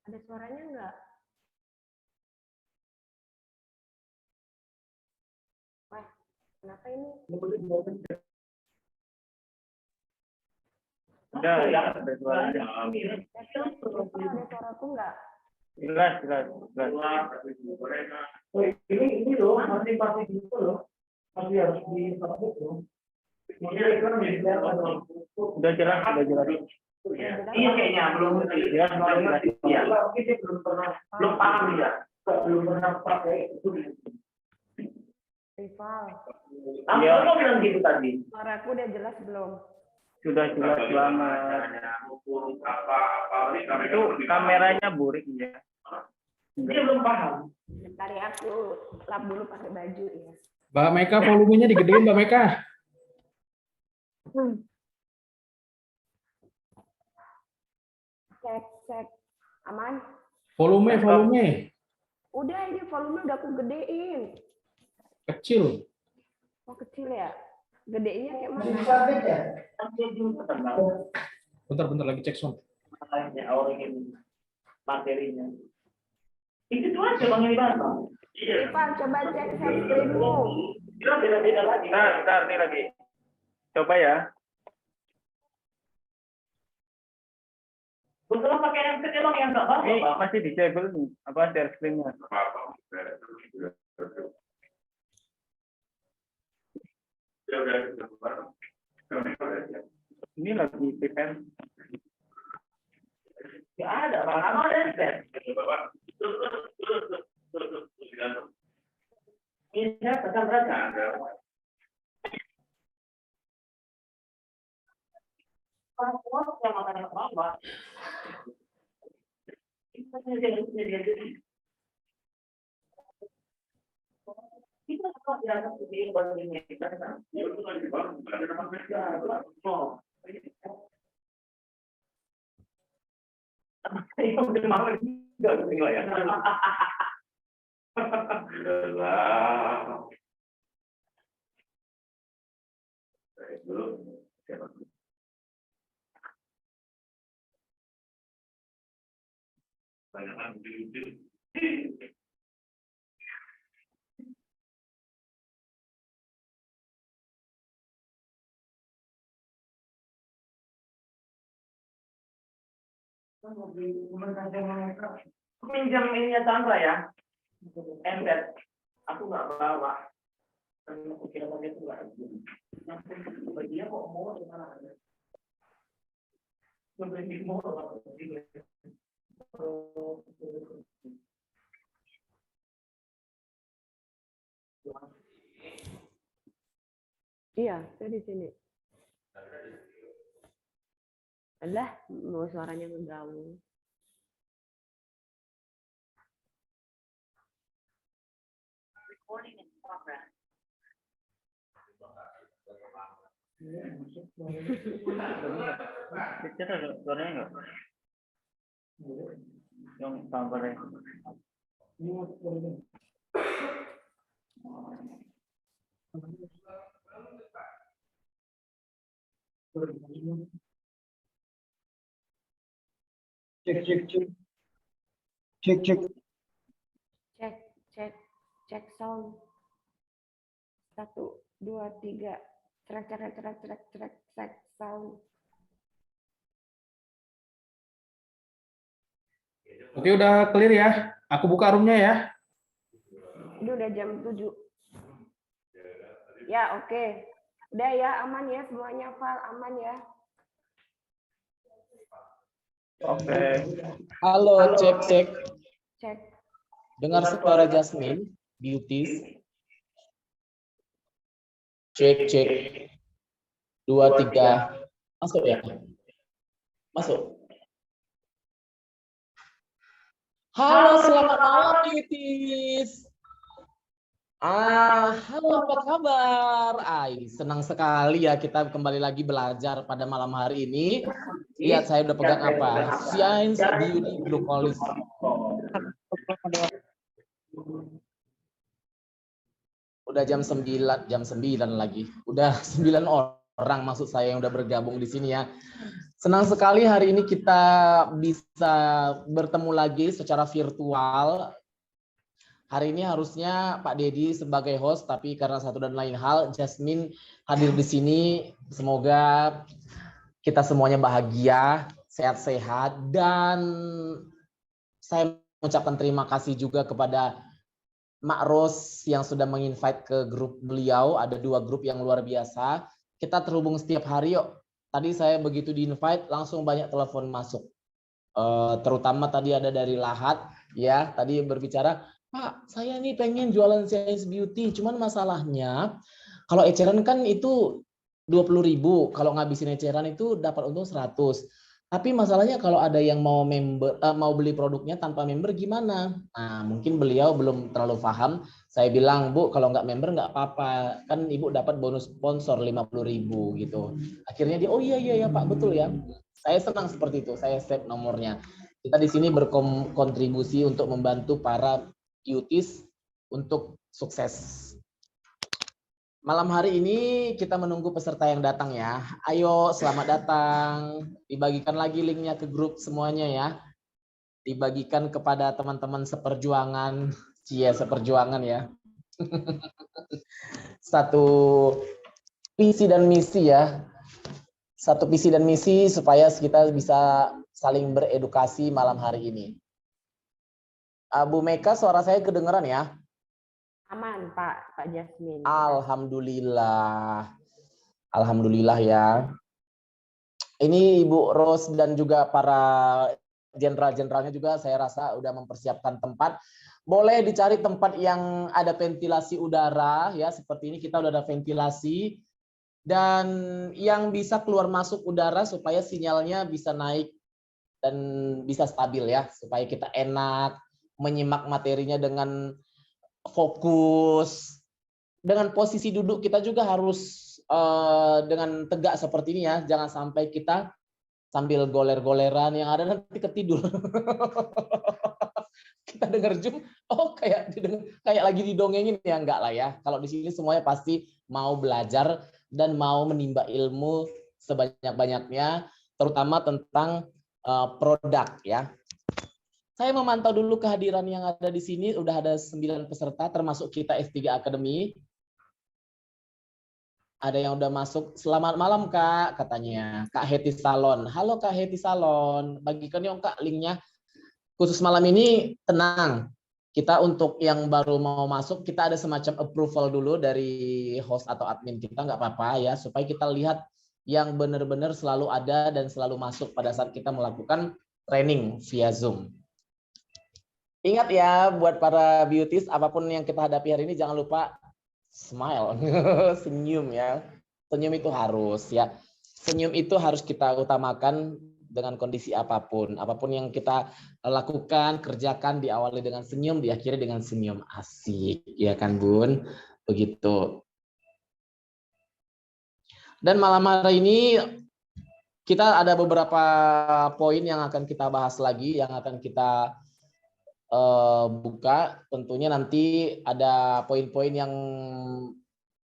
Ada suaranya nggak? Wah, kenapa ini? Udah, ya, ada suaranya. Ada suaraku nggak? Jelas. Oh, ini loh, masih gitu loh. Masih harus disebut loh. Udah jelas. Iya kayaknya belum Jelas. Iya, mungkin dia belum paham ya. Belum pernah pakai itu. Rival, Iya. Aku bilang gitu tadi. suaraku udah jelas belum? Sudah jelas banget. Itu kameranya burik ya. Dia belum paham. Bentar ya, aku lap dulu pakai baju ya. Mbak Meka, volumenya digedein, Mbak Meka. Cek. Aman? Volume. Udah, ini volume udah aku gedein. Kecil. Oh, kecil ya? Gedenya kayak mana? ya? Bentar lagi cek sound. Orang ini materinya. Itu tuh aja Bang ini Bang. Iya. Rival, coba cek screen-mu. Dia beda-beda lagi. Ntar nih lagi. Coba ya. Kalau pakai yang kecil Bang yang enggak Ini apa-apa. masih disable nih. Apa share screen-nya? Ini lagi PPM. Ya ada, Bang. Ada set. Ini saya pesan saja. Orang yang makan apa? Itu apa tidak seperti bandingnya kita kan? Itu udah mau enggak tinggal ya. Pinjam ininya Chandra ya. Embed. Aku nggak bawa. Aku kira pakai itu nggak. Dia kok mau gimana? Membeli mau Iya, saya di sini. Alah, mau suaranya ngeganggu. Kecil ada suaranya nggak? Yang sampai. Cek sound. 1, 2, 3. Cek sound. Oke, udah clear ya. Aku buka roomnya ya. Ini udah jam 7. Ya, oke. Udah ya, aman ya semuanya, Val, aman ya. Oke. Halo, cek. Cek. Dengar suara Jasmine, Beauties. Cek. 2, 3. Masuk ya? Masuk. Halo, selamat malam, Beauties. Halo, apa kabar? Senang sekali ya kita kembali lagi belajar pada malam hari ini. Lihat saya udah pegang apa? Science Beauty Glucolis. Udah jam 9 lagi. Udah 9 orang maksud saya yang udah bergabung di sini ya. Senang sekali hari ini kita bisa bertemu lagi secara virtual. Hari ini harusnya Pak Dedi sebagai host, tapi karena satu dan lain hal, Jasmine hadir di sini. Semoga kita semuanya bahagia, sehat-sehat, dan saya mengucapkan terima kasih juga kepada Mak Ros yang sudah menginvite ke grup beliau. Ada 2 grup yang luar biasa. Kita terhubung setiap hari yuk. Tadi saya begitu di-invite langsung banyak telepon masuk. Terutama tadi ada dari Lahat ya, tadi berbicara, "Pak, saya nih pengen jualan Science Beauty, cuman masalahnya kalau eceran kan itu 20.000, kalau ngabisin eceran itu dapat untung 100. Tapi masalahnya kalau ada yang mau mau beli produknya tanpa member gimana?" Nah, mungkin beliau belum terlalu paham. Saya bilang, "Bu, kalau nggak member nggak apa-apa. Kan Ibu dapat bonus sponsor 50.000 gitu." Akhirnya dia, "Oh iya ya Pak, betul ya." Saya senang seperti itu. Saya save nomornya. Kita di sini berkontribusi untuk membantu para beauties untuk sukses. Malam hari ini kita menunggu peserta yang datang ya. Ayo, selamat datang. Dibagikan lagi linknya ke grup semuanya ya. Dibagikan kepada teman-teman seperjuangan. Cie, seperjuangan ya. Satu visi dan misi ya. Satu visi dan misi supaya kita bisa saling beredukasi malam hari ini. Bu Meka, suara saya kedengeran ya? Aman, Pak Jasmine. Alhamdulillah. Alhamdulillah ya. Ini Ibu Ros dan juga para jenderal-jenderalnya juga saya rasa udah mempersiapkan tempat. Boleh dicari tempat yang ada ventilasi udara ya, seperti ini kita udah ada ventilasi dan yang bisa keluar masuk udara supaya sinyalnya bisa naik dan bisa stabil ya, supaya kita enak menyimak materinya dengan fokus. Dengan posisi duduk kita juga harus dengan tegak seperti ini ya, jangan sampai kita sambil goler-goleran yang ada nanti ketidur. Kita dengar Zoom, oh kayak lagi didongengin ya, enggak lah ya. Kalau di sini semuanya pasti mau belajar dan mau menimba ilmu sebanyak-banyaknya, terutama tentang produk ya. Saya memantau dulu kehadiran yang ada di sini, udah ada 9 peserta termasuk kita S3 Academy. Ada yang udah masuk. Selamat malam Kak, katanya. Kak Heti Salon. Halo Kak Heti Salon. Bagikan yuk Kak linknya. Khusus malam ini tenang. Kita untuk yang baru mau masuk, kita ada semacam approval dulu dari host atau admin kita, nggak apa-apa ya, supaya kita lihat yang benar-benar selalu ada dan selalu masuk pada saat kita melakukan training via Zoom. Ingat ya, buat para beauties, apapun yang kita hadapi hari ini, jangan lupa smile, senyum ya. Senyum itu harus ya. Senyum itu harus kita utamakan dengan kondisi apapun. Apapun yang kita lakukan, kerjakan, diawali dengan senyum, diakhiri dengan senyum. Asik, ya kan Bun? Begitu. Dan malam hari ini kita ada beberapa poin yang akan kita bahas lagi, yang akan kita buka. Tentunya nanti ada poin-poin yang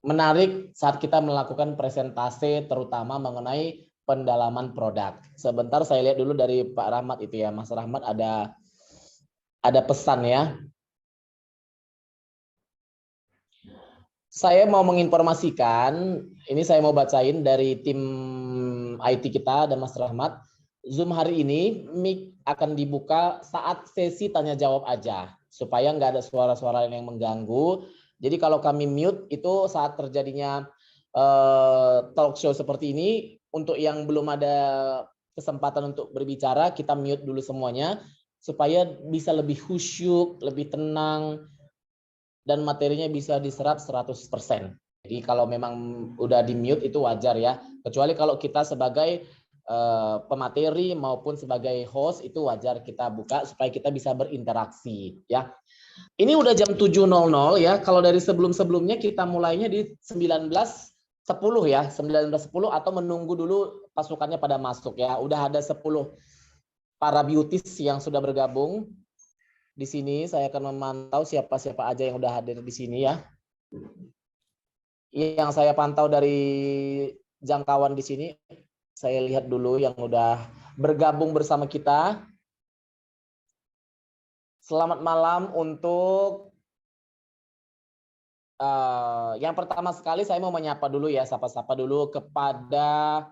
menarik saat kita melakukan presentasi, terutama mengenai pendalaman produk. Sebentar saya lihat dulu dari Pak Rahmat itu ya, Mas Rahmat ada pesan ya. Saya mau menginformasikan, ini saya mau bacain dari tim IT kita dan Mas Rahmat. Zoom hari ini mic akan dibuka saat sesi tanya jawab aja, supaya nggak ada suara-suara yang mengganggu. Jadi kalau kami mute itu saat terjadinya talk show seperti ini, untuk yang belum ada kesempatan untuk berbicara, kita mute dulu semuanya, supaya bisa lebih khusyuk, lebih tenang, dan materinya bisa diserap 100%. Jadi kalau memang udah di mute itu wajar ya, kecuali kalau kita sebagai pemateri maupun sebagai host itu wajar kita buka supaya kita bisa berinteraksi ya. Ini udah jam 7.00 ya. Kalau dari sebelum-sebelumnya kita mulainya di 19.10 ya, 19.10 atau menunggu dulu pasukannya pada masuk ya. Udah ada 10 para beauties yang sudah bergabung. Di sini saya akan memantau siapa-siapa aja yang udah hadir di sini ya. Yang saya pantau dari jangkauan di sini Saya lihat dulu yang udah bergabung bersama kita. Selamat malam untuk yang pertama sekali saya mau menyapa dulu ya, sapa-sapa dulu kepada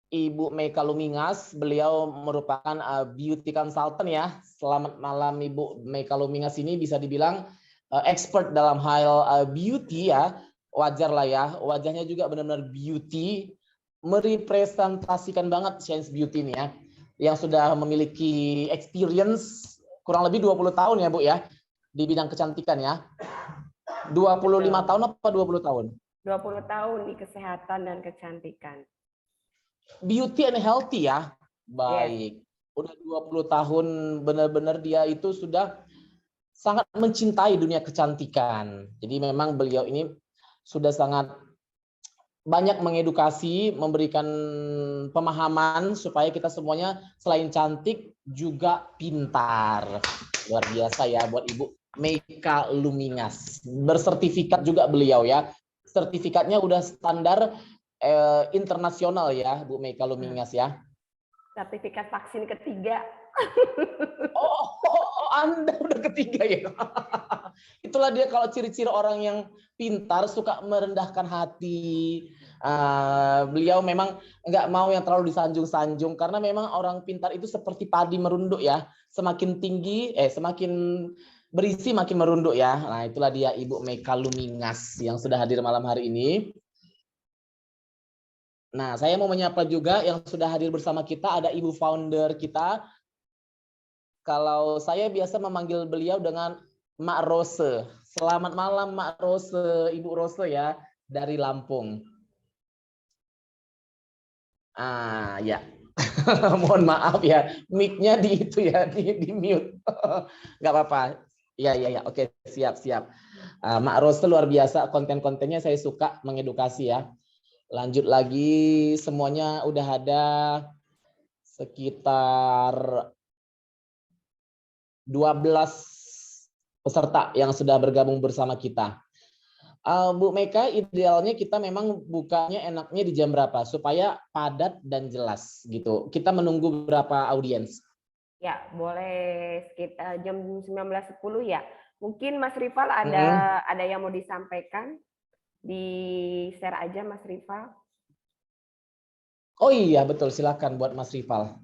Ibu Meika Lumingas. Beliau merupakan beauty consultant ya. Selamat malam Ibu Meika Lumingas, ini bisa dibilang expert dalam hal beauty ya. Wajar lah ya, wajahnya juga benar-benar beauty, merepresentasikan banget Science Beauty ini ya, yang sudah memiliki experience kurang lebih 20 tahun ya Bu ya, di bidang kecantikan ya. 25 tahun apa 20 tahun? 20 tahun di kesehatan dan kecantikan. Beauty and healthy ya. Baik. Udah 20 tahun benar-benar dia itu sudah sangat mencintai dunia kecantikan. Jadi memang beliau ini sudah sangat banyak mengedukasi, memberikan pemahaman supaya kita semuanya selain cantik juga pintar. Luar biasa ya buat Ibu Meika Lumingas. Bersertifikat juga beliau ya. Sertifikatnya udah standar internasional ya Bu Meika Lumingas ya. Sertifikat vaksin ketiga. Anda udah ketiga ya. Itulah dia kalau ciri-ciri orang yang pintar, suka merendahkan hati. Beliau memang nggak mau yang terlalu disanjung-sanjung, karena memang orang pintar itu seperti padi merunduk ya. Semakin tinggi, semakin berisi makin merunduk ya. Nah itulah dia Ibu Meika Lumingas yang sudah hadir malam hari ini. Nah saya mau menyapa juga yang sudah hadir bersama kita, ada Ibu founder kita. Kalau saya biasa memanggil beliau dengan Mak Rose. Selamat malam Mak Rose, Ibu Rose ya, dari Lampung. Ya. Mohon maaf ya, mic-nya di itu ya, di mute. Nggak apa-apa. Ya, oke, siap. Mak Rose luar biasa, konten-kontennya saya suka, mengedukasi ya. Lanjut lagi, semuanya udah ada sekitar 12 peserta yang sudah bergabung bersama kita. Bu Meika, idealnya kita memang bukanya enaknya di jam berapa supaya padat dan jelas gitu. Kita menunggu berapa audiens? Ya, boleh sekitar jam 19.10 ya. Mungkin Mas Rival ada yang mau disampaikan? Di-share aja Mas Rival. Oh iya, betul. Silakan buat Mas Rival.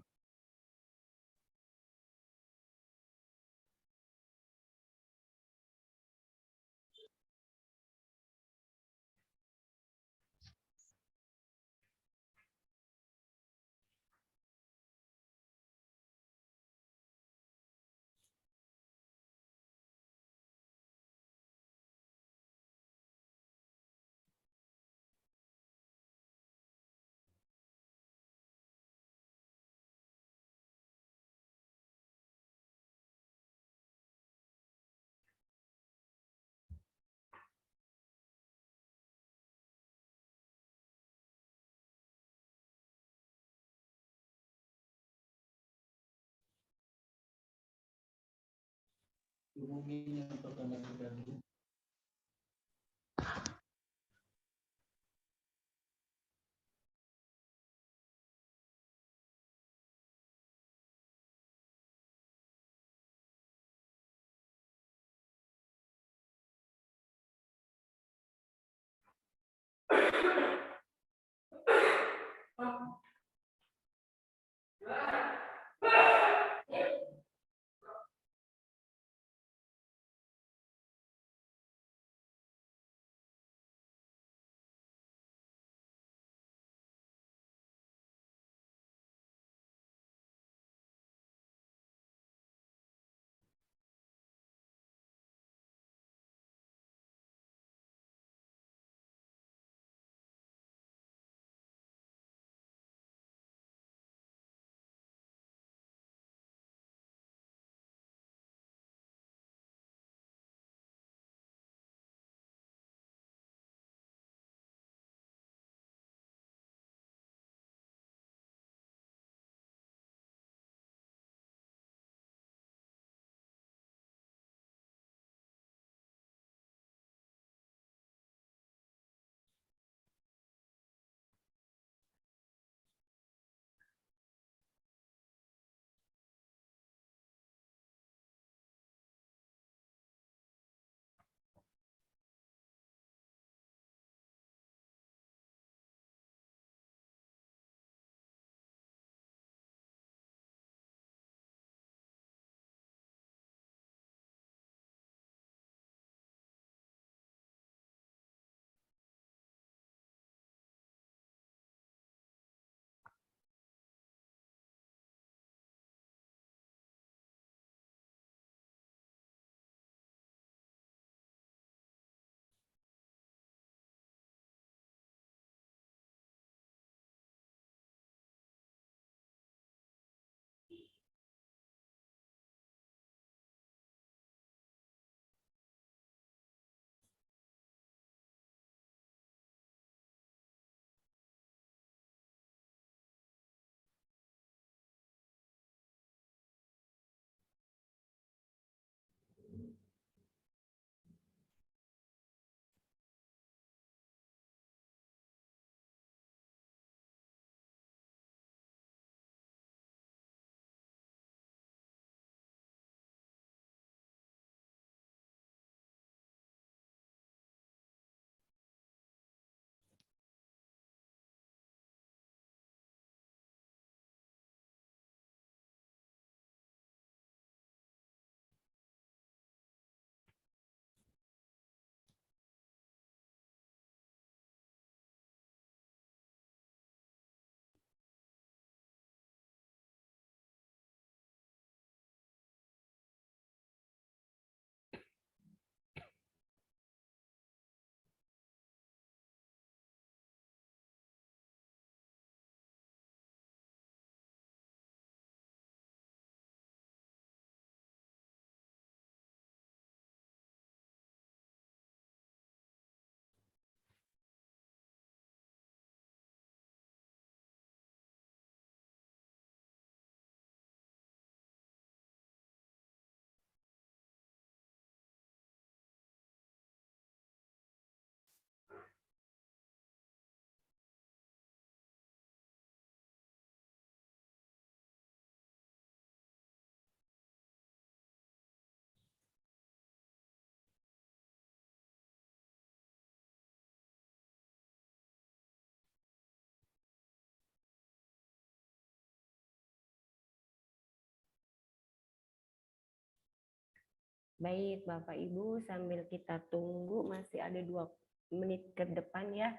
Baik, Bapak Ibu, sambil kita tunggu masih ada 2 menit ke depan ya.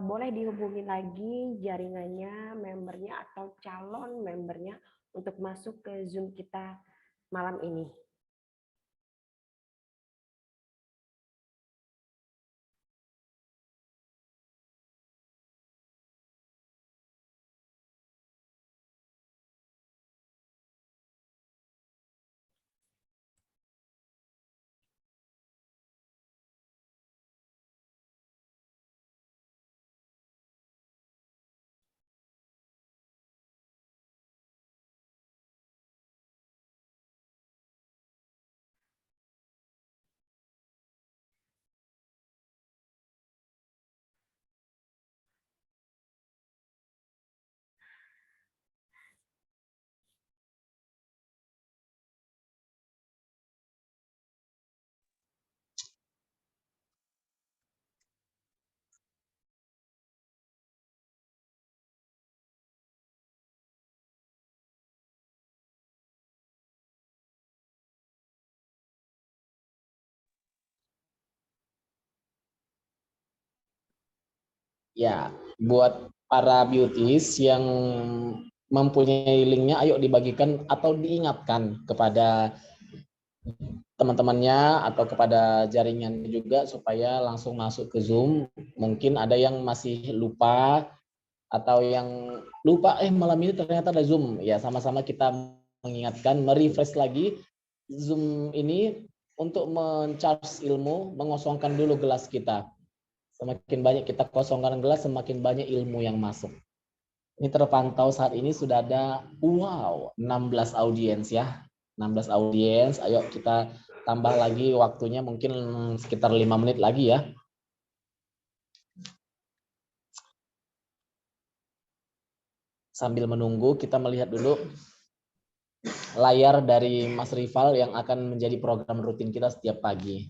Boleh dihubungi lagi jaringannya, membernya atau calon membernya untuk masuk ke Zoom kita malam ini. Ya, buat para beauties yang mempunyai linknya, ayo dibagikan atau diingatkan kepada teman-temannya atau kepada jaringan juga supaya langsung masuk ke Zoom. Mungkin ada yang masih lupa atau yang lupa malam ini ternyata ada Zoom. Ya, sama-sama kita mengingatkan, merefresh lagi Zoom ini untuk mencharge ilmu, mengosongkan dulu gelas kita. Semakin banyak kita kosongkan gelas, semakin banyak ilmu yang masuk. Ini terpantau saat ini sudah ada 16 audiens ya. 16 audiens. Ayo kita tambah lagi waktunya mungkin sekitar 5 menit lagi ya. Sambil menunggu kita melihat dulu layar dari Mas Rival yang akan menjadi program rutin kita setiap pagi.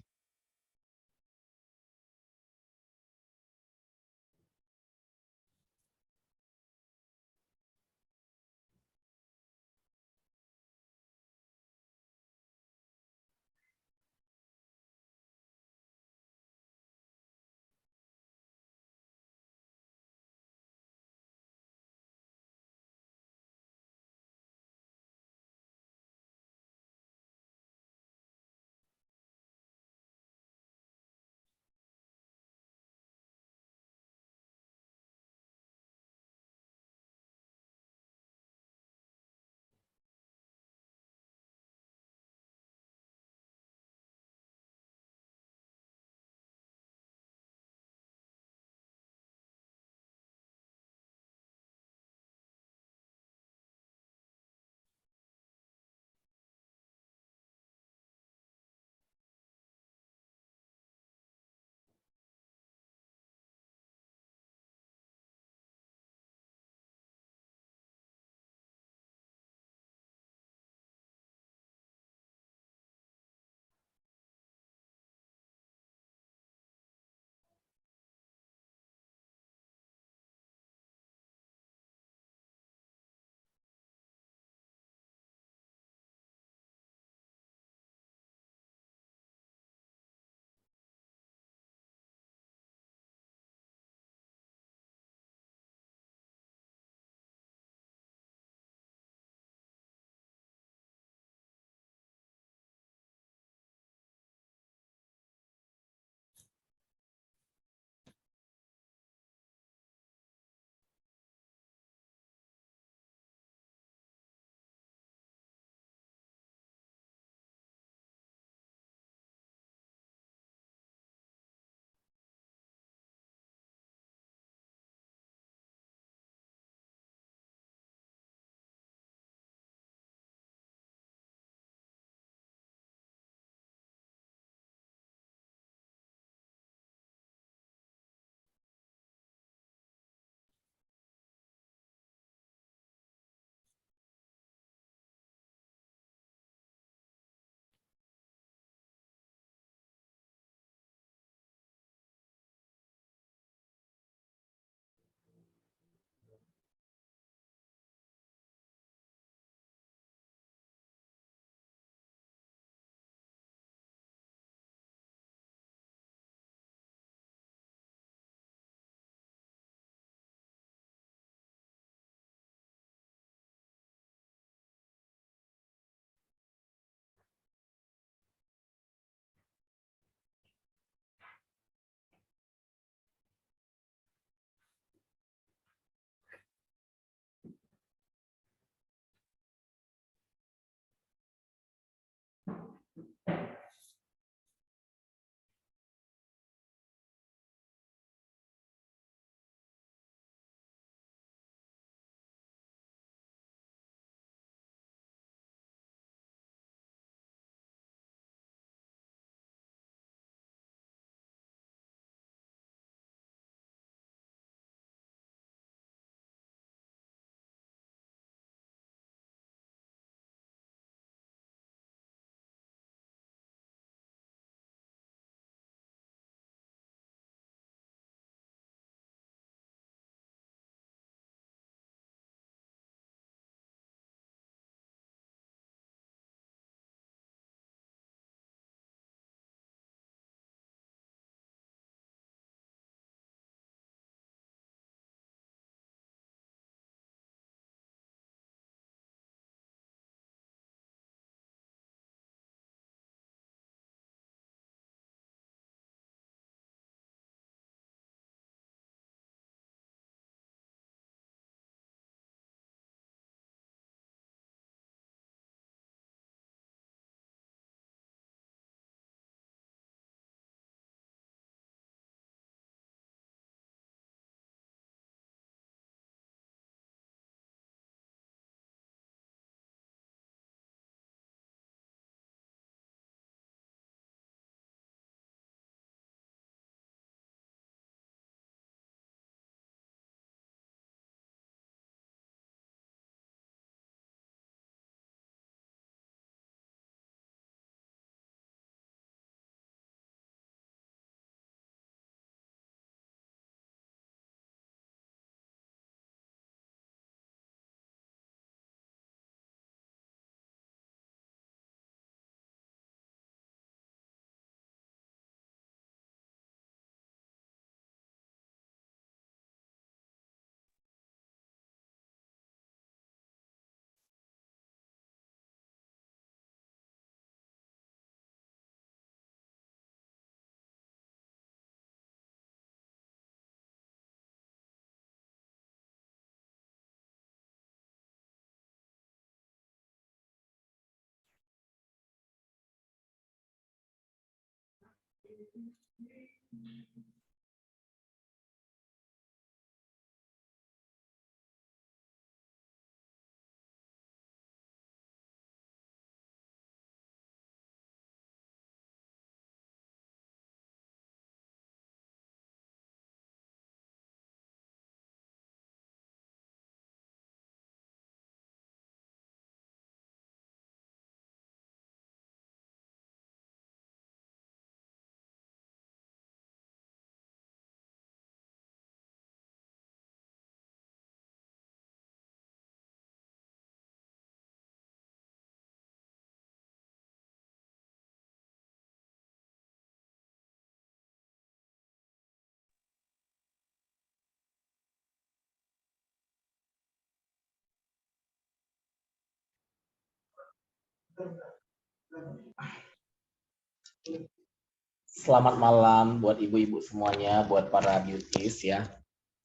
Selamat malam buat ibu-ibu semuanya, buat para beauties ya.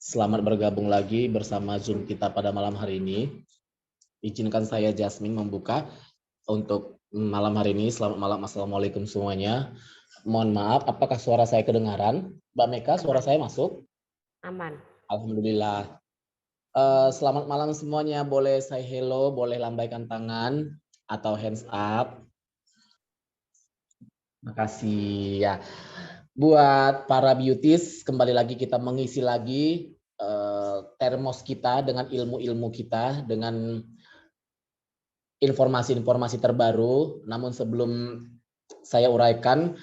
Selamat bergabung lagi bersama Zoom kita pada malam hari ini. Izinkan saya Jasmine membuka untuk malam hari ini. Selamat malam, assalamualaikum semuanya. Mohon maaf, apakah suara saya kedengaran? Mbak Meka, suara saya masuk? Aman. Alhamdulillah. Selamat malam semuanya. Boleh say hello, boleh lambaikan tangan atau hands up. Makasih ya. Buat para beauties, kembali lagi kita mengisi lagi termos kita dengan ilmu-ilmu kita, dengan informasi-informasi terbaru. Namun sebelum saya uraikan,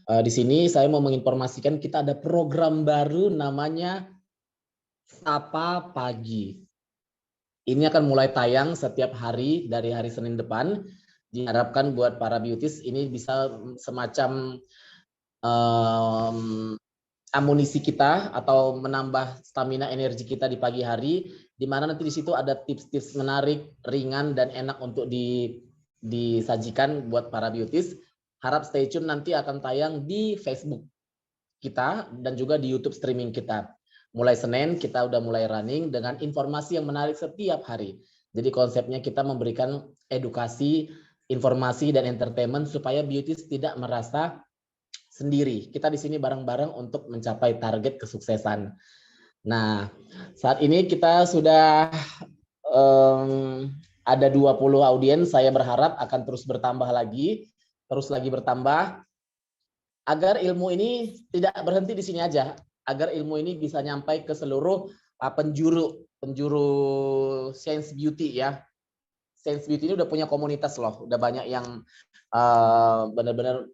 di sini saya mau menginformasikan kita ada program baru namanya Sapa Pagi. Ini akan mulai tayang setiap hari dari hari Senin depan. Diharapkan buat para beauties ini bisa semacam amunisi kita atau menambah stamina energi kita di pagi hari, di mana nanti di situ ada tips-tips menarik, ringan dan enak untuk disajikan buat para beauties. Harap stay tune, nanti akan tayang di Facebook kita dan juga di YouTube streaming kita. Mulai Senin kita udah mulai running dengan informasi yang menarik setiap hari. Jadi konsepnya kita memberikan edukasi, informasi dan entertainment supaya beauties tidak merasa sendiri. Kita di sini bareng-bareng untuk mencapai target kesuksesan. Nah, saat ini kita sudah ada 20 audiens. Saya berharap akan terus bertambah lagi, terus lagi bertambah, agar ilmu ini tidak berhenti di sini aja, agar ilmu ini bisa nyampai ke seluruh penjuru Science Beauty ya. Science Beauty ini udah punya komunitas loh, udah banyak yang benar-benar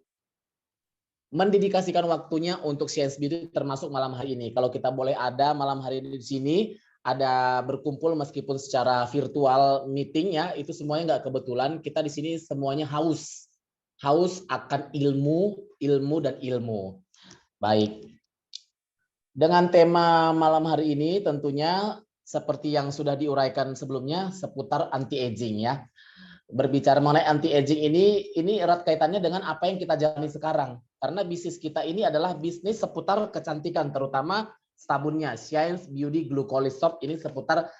mendedikasikan waktunya untuk Science Beauty, termasuk malam hari ini. Kalau kita boleh ada malam hari ini di sini, ada berkumpul meskipun secara virtual meeting ya, itu semuanya nggak kebetulan. Kita di sini semuanya haus akan ilmu dan ilmu. Baik. Dengan tema malam hari ini tentunya seperti yang sudah diuraikan sebelumnya seputar anti-aging ya. Berbicara mengenai anti-aging ini erat kaitannya dengan apa yang kita jalani sekarang. Karena bisnis kita ini adalah bisnis seputar kecantikan, terutama sabunnya Science Beauty Glucose Soap. Ini seputar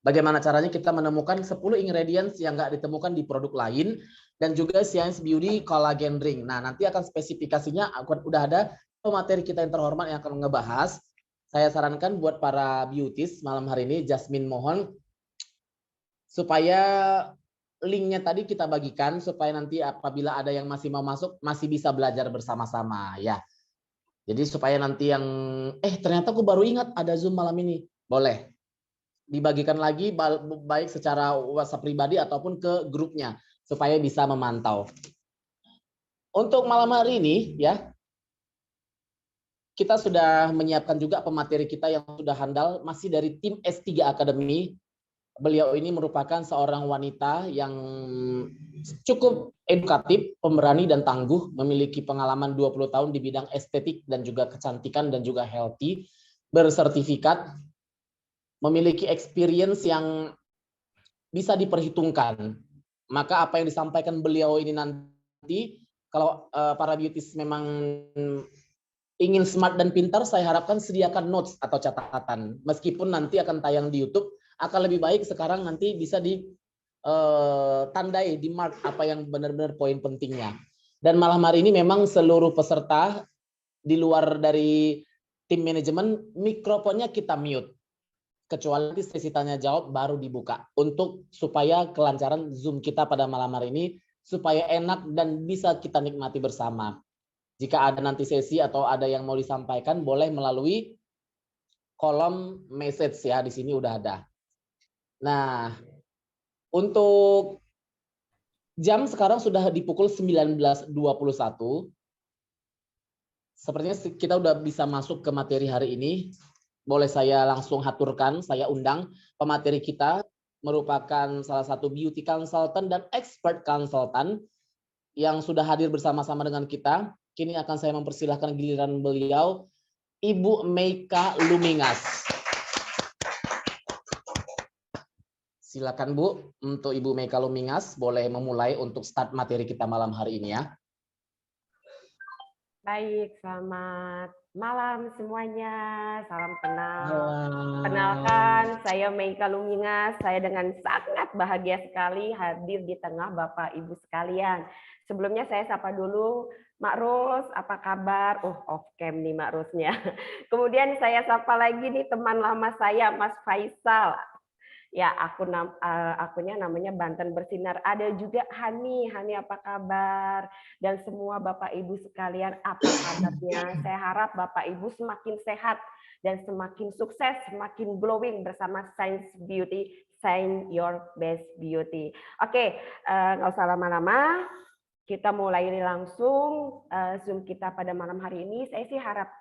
bagaimana caranya kita menemukan 10 ingredients yang nggak ditemukan di produk lain, dan juga Science Beauty Collagen Drink. Nah, nanti akan spesifikasinya udah ada materi kita yang terhormat yang akan ngebahas. Saya sarankan buat para beauties malam hari ini, Jasmine mohon supaya linknya tadi kita bagikan supaya nanti apabila ada yang masih mau masuk masih bisa belajar bersama-sama ya. Jadi supaya nanti yang ternyata aku baru ingat ada Zoom malam ini, boleh dibagikan lagi baik secara WhatsApp pribadi ataupun ke grupnya supaya bisa memantau. Untuk malam hari ini ya, kita sudah menyiapkan juga pemateri kita yang sudah handal, masih dari tim S3 Academy. Beliau ini merupakan seorang wanita yang cukup edukatif, pemberani dan tangguh, memiliki pengalaman 20 tahun di bidang estetik dan juga kecantikan dan juga healthy, bersertifikat, memiliki experience yang bisa diperhitungkan. Maka apa yang disampaikan beliau ini nanti, kalau para beauties memang ingin smart dan pintar, saya harapkan sediakan notes atau catatan. Meskipun nanti akan tayang di YouTube, akan lebih baik sekarang nanti bisa ditandai, di mark apa yang benar-benar poin pentingnya. Dan malam hari ini memang seluruh peserta di luar dari tim manajemen, mikrofonnya kita mute. Kecuali nanti sesi tanya jawab baru dibuka. Untuk supaya kelancaran Zoom kita pada malam hari ini, supaya enak dan bisa kita nikmati bersama. Jika ada nanti sesi atau ada yang mau disampaikan, boleh melalui kolom message ya, di sini udah ada. Nah, untuk jam sekarang sudah di pukul 19.21. Sepertinya kita udah bisa masuk ke materi hari ini. Boleh saya langsung haturkan, saya undang pemateri kita, merupakan salah satu beauty consultant dan expert consultant yang sudah hadir bersama-sama dengan kita. Kini akan saya mempersilahkan giliran beliau, Ibu Meika Lumingas. Silakan Bu, untuk Ibu Meika Lumingas, boleh memulai untuk start materi kita malam hari ini ya. Baik, selamat malam semuanya. Salam kenal. Halo. Kenalkan, saya Meika Lumingas. Saya dengan sangat bahagia sekali hadir di tengah Bapak Ibu sekalian. Sebelumnya saya sapa dulu Mak Ros, apa kabar? Off cam nih Mak Rosnya. Kemudian saya sapa lagi nih teman lama saya, Mas Faisal. Ya, akunnya namanya Banten Bersinar. Ada juga Hani apa kabar? Dan semua Bapak Ibu sekalian, apa kabarnya? Saya harap Bapak Ibu semakin sehat dan semakin sukses, semakin glowing bersama Science Beauty, Shine Your Best Beauty. Oke, nggak usah lama-lama. Kita mulai langsung Zoom kita pada malam hari ini. Saya sih harap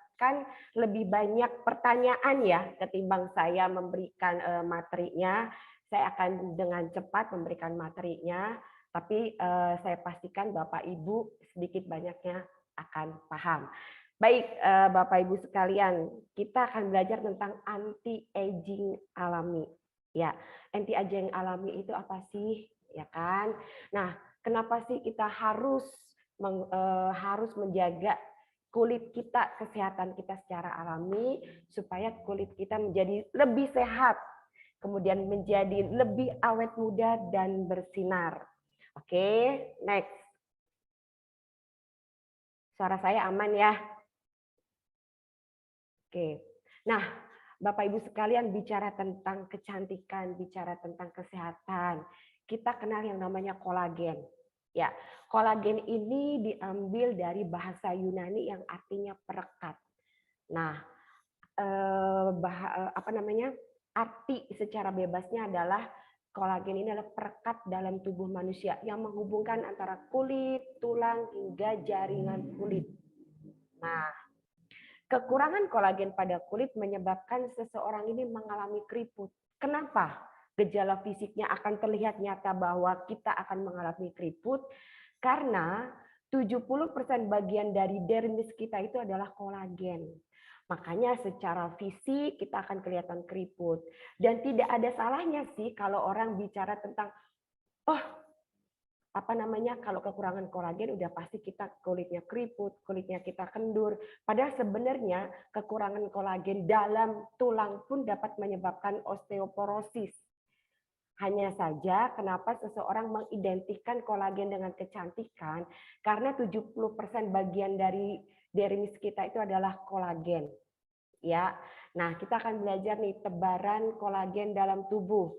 lebih banyak pertanyaan ya ketimbang saya memberikan materinya. Saya akan dengan cepat memberikan materinya, tapi saya pastikan Bapak Ibu sedikit banyaknya akan paham. Baik, Bapak Ibu sekalian, kita akan belajar tentang anti aging alami. Ya, anti aging alami itu apa sih? Ya kan? Nah, kenapa sih kita harus menjaga kulit kita, kesehatan kita secara alami, supaya kulit kita menjadi lebih sehat, kemudian menjadi lebih awet muda dan bersinar. Oke, next. Suara saya aman ya? Oke. Nah, Bapak Ibu sekalian, bicara tentang kecantikan, bicara tentang kesehatan, kita kenal yang namanya kolagen. Ya, kolagen ini diambil dari bahasa Yunani yang artinya perekat. Nah, arti secara bebasnya adalah kolagen ini adalah perekat dalam tubuh manusia yang menghubungkan antara kulit, tulang hingga jaringan kulit. Nah, kekurangan kolagen pada kulit menyebabkan seseorang ini mengalami keriput. Kenapa? Gejala fisiknya akan terlihat nyata bahwa kita akan mengalami keriput karena 70% bagian dari dermis kita itu adalah kolagen. Makanya secara fisik kita akan kelihatan keriput. Dan tidak ada salahnya sih kalau orang bicara tentang kalau kekurangan kolagen udah pasti kita kulitnya keriput, kulitnya kita kendur. Padahal sebenarnya kekurangan kolagen dalam tulang pun dapat menyebabkan osteoporosis. Hanya saja kenapa seseorang mengidentikan kolagen dengan kecantikan, karena 70% bagian dari dermis kita itu adalah kolagen. Ya. Nah, kita akan belajar nih tebaran kolagen dalam tubuh.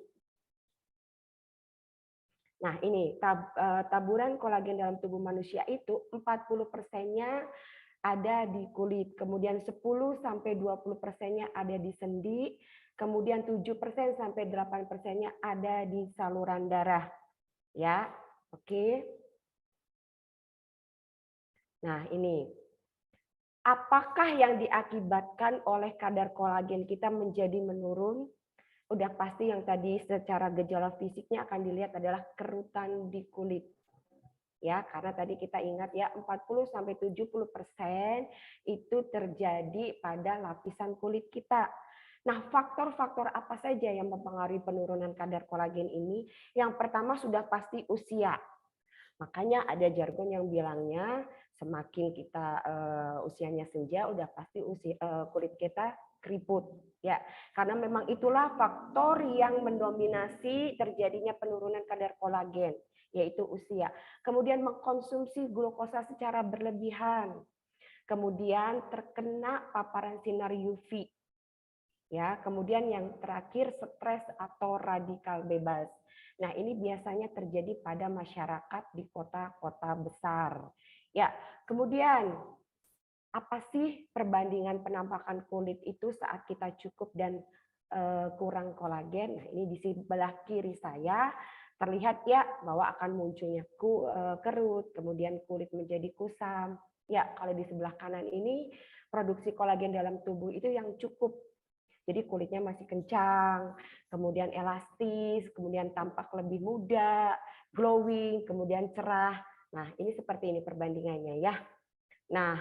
Nah, ini taburan kolagen dalam tubuh manusia itu 40%-nya ada di kulit, kemudian 10-20%-nya ada di sendi, kemudian 7% sampai 8%-nya ada di saluran darah. Ya, oke. Nah, ini. Apakah yang diakibatkan oleh kadar kolagen kita menjadi menurun? Udah pasti yang tadi secara gejala fisiknya akan dilihat adalah kerutan di kulit. Ya, karena tadi kita ingat ya 40-70% itu terjadi pada lapisan kulit kita. Nah, faktor-faktor apa saja yang mempengaruhi penurunan kadar kolagen ini? Yang pertama sudah pasti usia. Makanya ada jargon yang bilangnya semakin kita usianya senja, udah pasti kulit kita keriput. Ya, karena memang itulah faktor yang mendominasi terjadinya penurunan kadar kolagen. yaitu usia. Kemudian mengkonsumsi glukosa secara berlebihan. Kemudian terkena paparan sinar UV. Ya, kemudian yang terakhir stres atau radikal bebas. Nah, ini biasanya terjadi pada masyarakat di kota-kota besar. Ya, kemudian apa sih perbandingan penampakan kulit itu saat kita cukup dan kurang kolagen? Nah, ini di sebelah kiri saya terlihat ya bahwa akan munculnya kerut, kemudian kulit menjadi kusam. Ya, kalau di sebelah kanan ini produksi kolagen dalam tubuh itu yang cukup. Jadi kulitnya masih kencang, kemudian elastis, kemudian tampak lebih muda, glowing, kemudian cerah. Nah, ini seperti ini perbandingannya ya. Nah,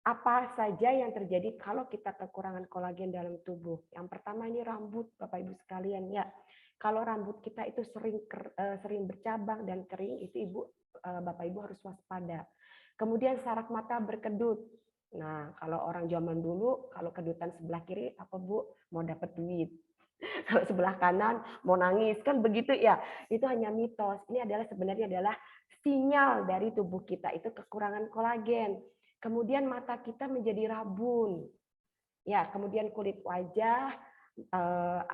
apa saja yang terjadi kalau kita kekurangan kolagen dalam tubuh? Yang pertama ini rambut, Bapak Ibu sekalian ya. Kalau rambut kita itu sering bercabang dan kering, itu Bapak Ibu harus waspada. Kemudian sarak mata berkedut. Nah, kalau orang zaman dulu, kalau kedutan sebelah kiri, apa Bu? Mau dapat duit. Kalau sebelah kanan, mau nangis. Kan begitu ya. Itu hanya mitos. Ini sebenarnya adalah sinyal dari tubuh kita, itu kekurangan kolagen. Kemudian mata kita menjadi rabun. Ya, kemudian kulit wajah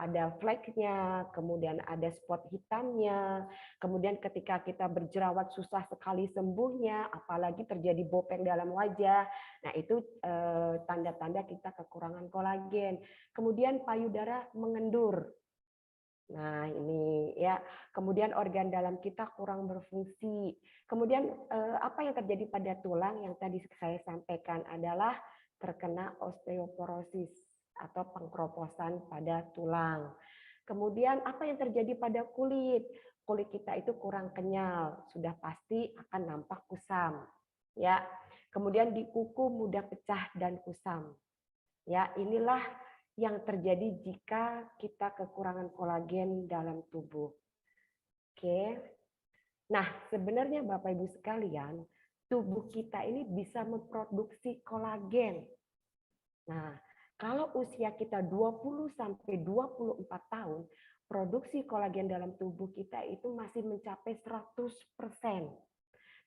ada fleknya, kemudian ada spot hitamnya, kemudian ketika kita berjerawat susah sekali sembuhnya, apalagi terjadi bopeng dalam wajah. Nah, itu tanda-tanda kita kekurangan kolagen. Kemudian payudara mengendur. Nah, ini ya. Kemudian organ dalam kita kurang berfungsi. Kemudian apa yang terjadi pada tulang yang tadi saya sampaikan adalah terkena osteoporosis atau pengkeroposan pada tulang. Kemudian apa yang terjadi pada kulit? Kulit kita itu kurang kenyal, sudah pasti akan nampak kusam. Ya. Kemudian di kuku mudah pecah dan kusam. Ya, inilah yang terjadi jika kita kekurangan kolagen dalam tubuh. Oke. Nah, sebenarnya Bapak Ibu sekalian, tubuh kita ini bisa memproduksi kolagen. Nah, kalau usia kita 20 sampai 24 tahun, produksi kolagen dalam tubuh kita itu masih mencapai 100%.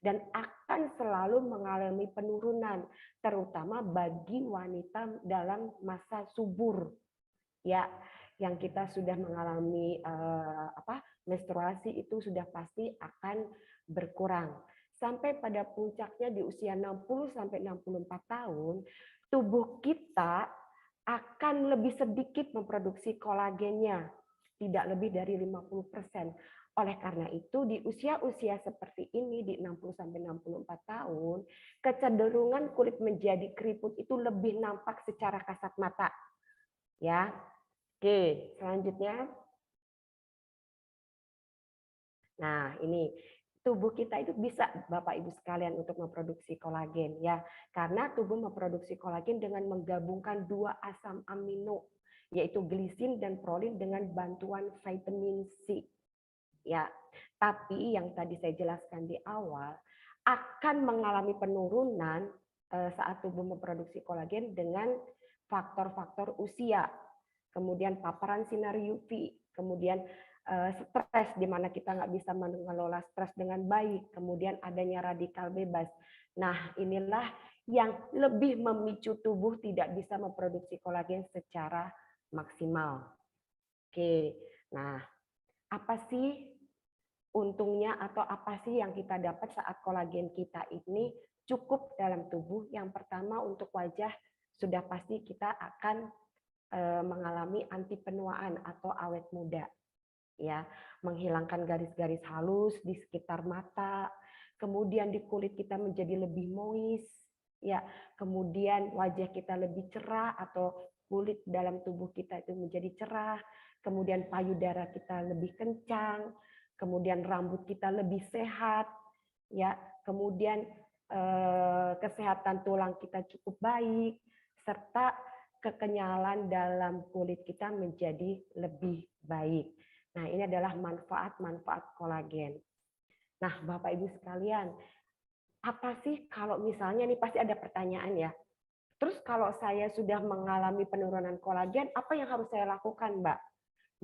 Dan akan selalu mengalami penurunan, terutama bagi wanita dalam masa subur. Ya, yang kita sudah mengalami menstruasi itu sudah pasti akan berkurang. Sampai pada puncaknya di usia 60 sampai 64 tahun, tubuh kita akan lebih sedikit memproduksi kolagennya, tidak lebih dari 50%. Oleh karena itu, di usia-usia seperti ini, di 60 sampai 64 tahun, kecenderungan kulit menjadi keriput itu lebih nampak secara kasat mata. Ya. Oke, selanjutnya. Nah, ini tubuh kita itu bisa Bapak Ibu sekalian untuk memproduksi kolagen ya. Karena tubuh memproduksi kolagen dengan menggabungkan 2 asam amino yaitu glisin dan prolin dengan bantuan vitamin C. Ya. Tapi yang tadi saya jelaskan di awal akan mengalami penurunan saat tubuh memproduksi kolagen dengan faktor-faktor usia. Kemudian paparan sinar UV, kemudian stres di mana kita nggak bisa mengelola stres dengan baik, kemudian adanya radikal bebas. Nah, inilah yang lebih memicu tubuh tidak bisa memproduksi kolagen secara maksimal. Oke, nah apa sih untungnya atau apa sih yang kita dapat saat kolagen kita ini cukup dalam tubuh? Yang pertama untuk wajah sudah pasti kita akan mengalami anti penuaan atau awet muda. Ya, menghilangkan garis-garis halus di sekitar mata, kemudian di kulit kita menjadi lebih moist, ya, kemudian wajah kita lebih cerah atau kulit dalam tubuh kita itu menjadi cerah, kemudian payudara kita lebih kencang, kemudian rambut kita lebih sehat, ya, kemudian kesehatan tulang kita cukup baik, serta kekenyalan dalam kulit kita menjadi lebih baik. Nah, ini adalah manfaat-manfaat kolagen. Nah, Bapak Ibu sekalian, apa sih kalau misalnya nih pasti ada pertanyaan ya. Terus kalau saya sudah mengalami penurunan kolagen, apa yang harus saya lakukan, Mbak?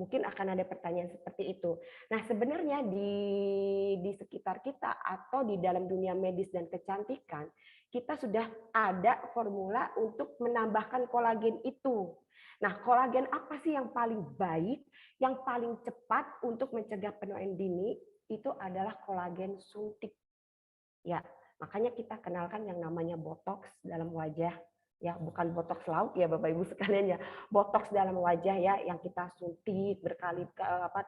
Mungkin akan ada pertanyaan seperti itu. Nah, sebenarnya di sekitar kita atau di dalam dunia medis dan kecantikan, kita sudah ada formula untuk menambahkan kolagen itu. Nah, kolagen apa sih yang paling baik, yang paling cepat untuk mencegah penuaan dini? Itu adalah kolagen suntik. Ya, makanya kita kenalkan yang namanya botox dalam wajah. Ya, bukan botox laut ya Bapak Ibu sekalian ya. Botox dalam wajah ya yang kita suntik berkali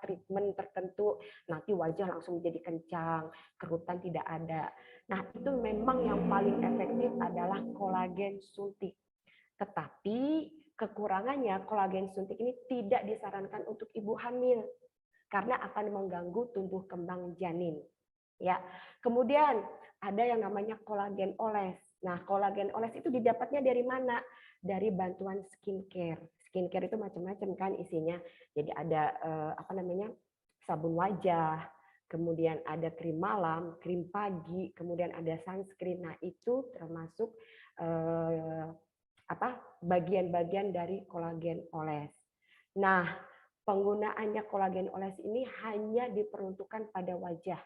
treatment tertentu, nanti wajah langsung menjadi kencang, kerutan tidak ada. Nah, itu memang yang paling efektif adalah kolagen suntik. Tetapi kekurangannya kolagen suntik ini tidak disarankan untuk ibu hamil karena akan mengganggu tumbuh kembang janin. Ya. Kemudian ada yang namanya kolagen oles. Nah, kolagen oles itu didapatnya dari mana? Dari bantuan skincare. Skincare itu macam-macam kan isinya. Jadi ada sabun wajah, kemudian ada krim malam, krim pagi, kemudian ada sunscreen. Nah, itu termasuk bagian-bagian dari kolagen oles. Nah, penggunaannya kolagen oles ini hanya diperuntukkan pada wajah.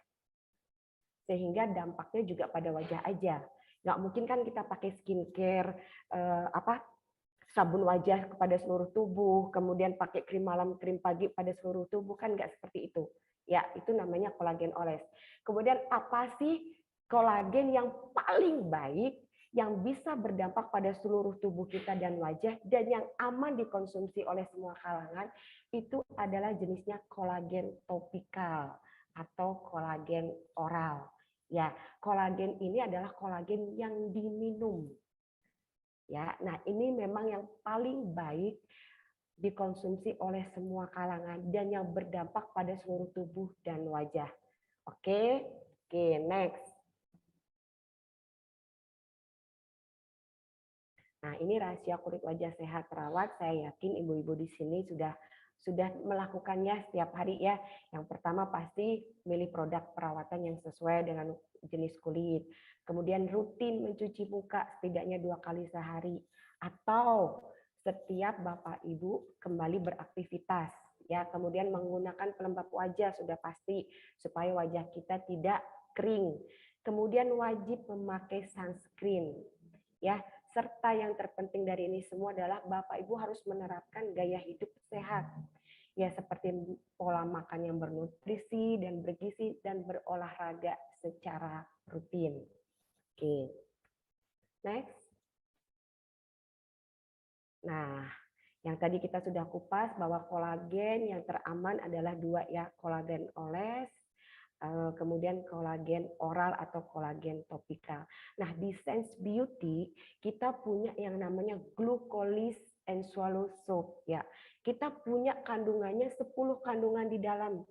Sehingga dampaknya juga pada wajah aja. Nggak mungkin kan kita pakai skincare, sabun wajah kepada seluruh tubuh, kemudian pakai krim malam, krim pagi pada seluruh tubuh, kan nggak seperti itu. Ya, itu namanya kolagen oles. Kemudian apa sih kolagen yang paling baik, yang bisa berdampak pada seluruh tubuh kita dan wajah, dan yang aman dikonsumsi oleh semua kalangan, itu adalah jenisnya kolagen topikal atau kolagen oral. Ya, kolagen ini adalah kolagen yang diminum. Ya, nah ini memang yang paling baik dikonsumsi oleh semua kalangan dan yang berdampak pada seluruh tubuh dan wajah. Oke, next. Nah, ini rahasia kulit wajah sehat terawat. Saya yakin ibu-ibu di sini sudah melakukannya setiap hari ya. Yang pertama pasti milih produk perawatan yang sesuai dengan jenis kulit. Kemudian rutin mencuci muka setidaknya 2 kali sehari. Atau setiap Bapak Ibu kembali beraktivitas. Ya, kemudian menggunakan pelembab wajah sudah pasti supaya wajah kita tidak kering. Kemudian wajib memakai sunscreen. Ya, serta yang terpenting dari ini semua adalah Bapak Ibu harus menerapkan gaya hidup sehat. Ya, seperti pola makan yang bernutrisi dan bergizi dan berolahraga secara rutin. Oke. Next. Nah, yang tadi kita sudah kupas bahwa kolagen yang teraman adalah 2 ya, kolagen oles, kemudian kolagen oral atau kolagen topikal. Nah, di Sense Beauty kita punya yang namanya glucolis and swallow soap ya. Kita punya kandungannya 10 kandungan di dalam.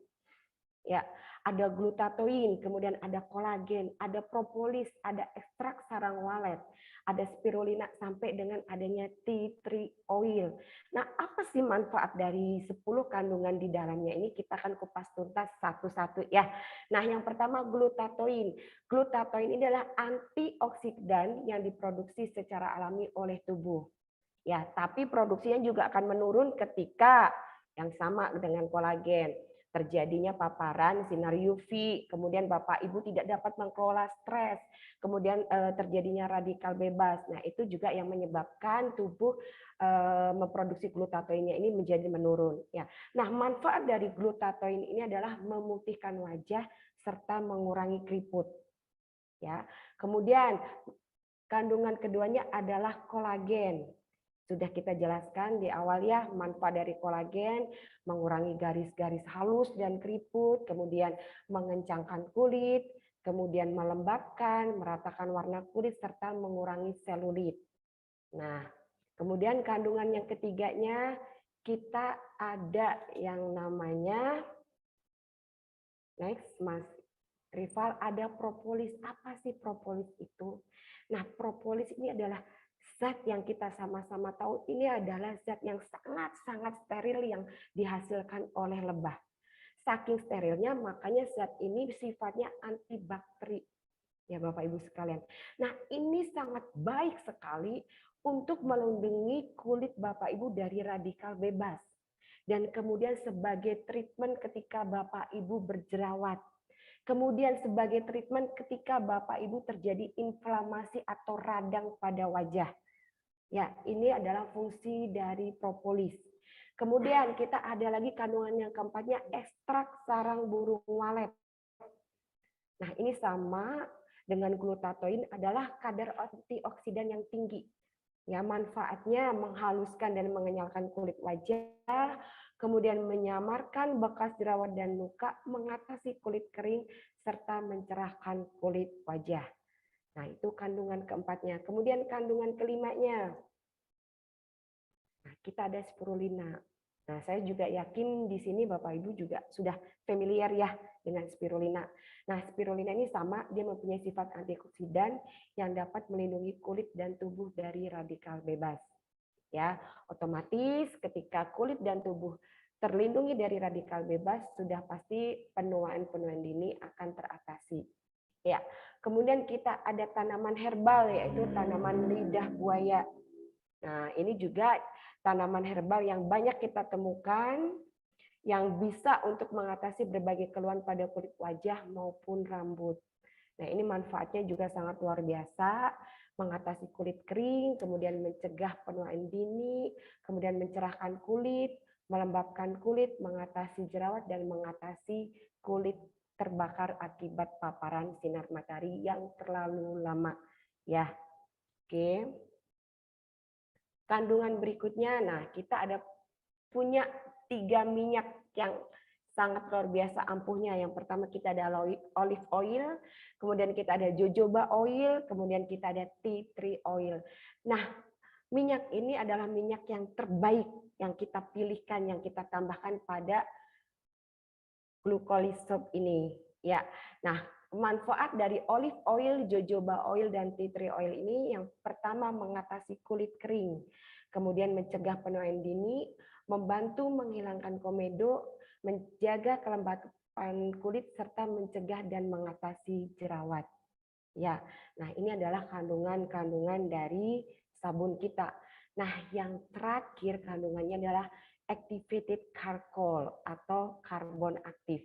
Ya, ada glutatoin, kemudian ada kolagen, ada propolis, ada ekstrak sarang walet, ada spirulina sampai dengan adanya tea tree oil. Nah, apa sih manfaat dari 10 kandungan di dalamnya ini? Kita akan kupas tuntas satu-satu ya. Nah, yang pertama glutatoin. Glutatoin ini adalah antioksidan yang diproduksi secara alami oleh tubuh. Ya, tapi produksinya juga akan menurun ketika yang sama dengan kolagen. Terjadinya paparan sinar UV, kemudian Bapak Ibu tidak dapat mengelola stres, kemudian terjadinya radikal bebas. Nah, itu juga yang menyebabkan tubuh memproduksi glutatoinnya ini menjadi menurun. Ya. Nah, manfaat dari glutatoin ini adalah memutihkan wajah serta mengurangi keriput. Ya. Kemudian kandungan keduanya adalah kolagen. Sudah kita jelaskan di awal ya, manfaat dari kolagen, mengurangi garis-garis halus dan keriput, kemudian mengencangkan kulit, kemudian melembabkan, meratakan warna kulit, serta mengurangi selulit. Nah, kemudian kandungan yang ketiganya, kita ada yang namanya, next Mas Rival, ada propolis. Apa sih propolis itu? Nah, propolis ini adalah zat yang kita sama-sama tahu ini adalah zat yang sangat-sangat steril yang dihasilkan oleh lebah. Saking sterilnya makanya zat ini sifatnya antibakteri. Ya Bapak Ibu sekalian. Nah, ini sangat baik sekali untuk melindungi kulit Bapak Ibu dari radikal bebas. dan kemudian sebagai treatment ketika Bapak Ibu berjerawat. Kemudian sebagai treatment ketika Bapak Ibu terjadi inflamasi atau radang pada wajah. Ya, ini adalah fungsi dari propolis. Kemudian kita ada lagi kandungan yang keempatnya, ekstrak sarang burung walet. Nah, ini sama dengan glutatoin, adalah kadar antioksidan yang tinggi. Ya, manfaatnya menghaluskan dan mengenyalkan kulit wajah, kemudian menyamarkan bekas jerawat dan luka, mengatasi kulit kering, serta mencerahkan kulit wajah. Nah, itu kandungan keempatnya. Kemudian kandungan kelimanya, nah, kita ada spirulina. Nah, saya juga yakin di sini Bapak Ibu juga sudah familiar ya dengan spirulina. Nah, spirulina ini sama, dia mempunyai sifat antioksidan yang dapat melindungi kulit dan tubuh dari radikal bebas. Ya, otomatis ketika kulit dan tubuh terlindungi dari radikal bebas, sudah pasti penuaan-penuaan dini akan teratasi. Ya, kemudian kita ada tanaman herbal, yaitu tanaman lidah buaya. Nah, ini juga tanaman herbal yang banyak kita temukan yang bisa untuk mengatasi berbagai keluhan pada kulit wajah maupun rambut. Nah, ini manfaatnya juga sangat luar biasa, mengatasi kulit kering, kemudian mencegah penuaan dini, kemudian mencerahkan kulit, melembabkan kulit, mengatasi jerawat, dan mengatasi kulit terbakar akibat paparan sinar matahari yang terlalu lama. Ya, oke. Kandungan berikutnya, nah kita ada punya 3 minyak yang sangat luar biasa ampuhnya. Yang pertama kita ada olive oil, kemudian kita ada jojoba oil, kemudian kita ada tea tree oil. Nah, minyak ini adalah minyak yang terbaik yang kita pilihkan, yang kita tambahkan pada glucolisop ini. Ya, nah manfaat dari olive oil, jojoba oil, dan tea tree oil ini yang pertama mengatasi kulit kering, kemudian mencegah penuaan dini, membantu menghilangkan komedo, menjaga kelembapan kulit, serta mencegah dan mengatasi jerawat. Ya, nah ini adalah kandungan-kandungan dari sabun kita. Nah, yang terakhir kandungannya adalah activated charcoal atau karbon aktif.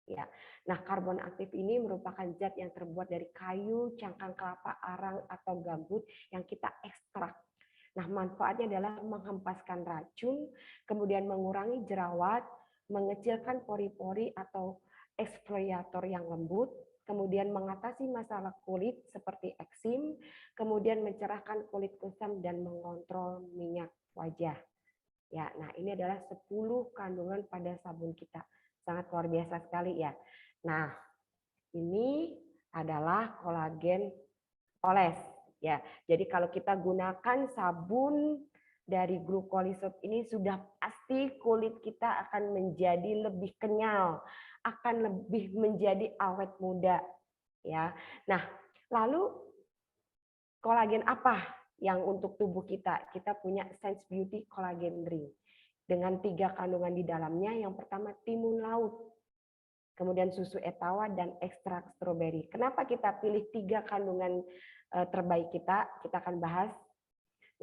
Ya, nah karbon aktif ini merupakan zat yang terbuat dari kayu, cangkang kelapa, arang, atau gambut yang kita ekstrak. Nah, manfaatnya adalah menghempaskan racun, kemudian mengurangi jerawat, mengecilkan pori-pori atau eksfoliator yang lembut, kemudian mengatasi masalah kulit seperti eksim, kemudian mencerahkan kulit kusam dan mengontrol minyak wajah. Ya, nah ini adalah 10 kandungan pada sabun kita. Sangat luar biasa sekali ya. Nah, ini adalah kolagen oles ya. Jadi kalau kita gunakan sabun dari glucolisop ini sudah pasti kulit kita akan menjadi lebih kenyal, akan lebih menjadi awet muda ya. Nah, lalu kolagen apa yang untuk tubuh kita? Kita punya Sense Beauty Collagen Drink dengan 3 kandungan di dalamnya. Yang pertama timun laut, kemudian susu etawa, dan ekstrak stroberi. Kenapa kita pilih 3 kandungan terbaik kita? Kita akan bahas.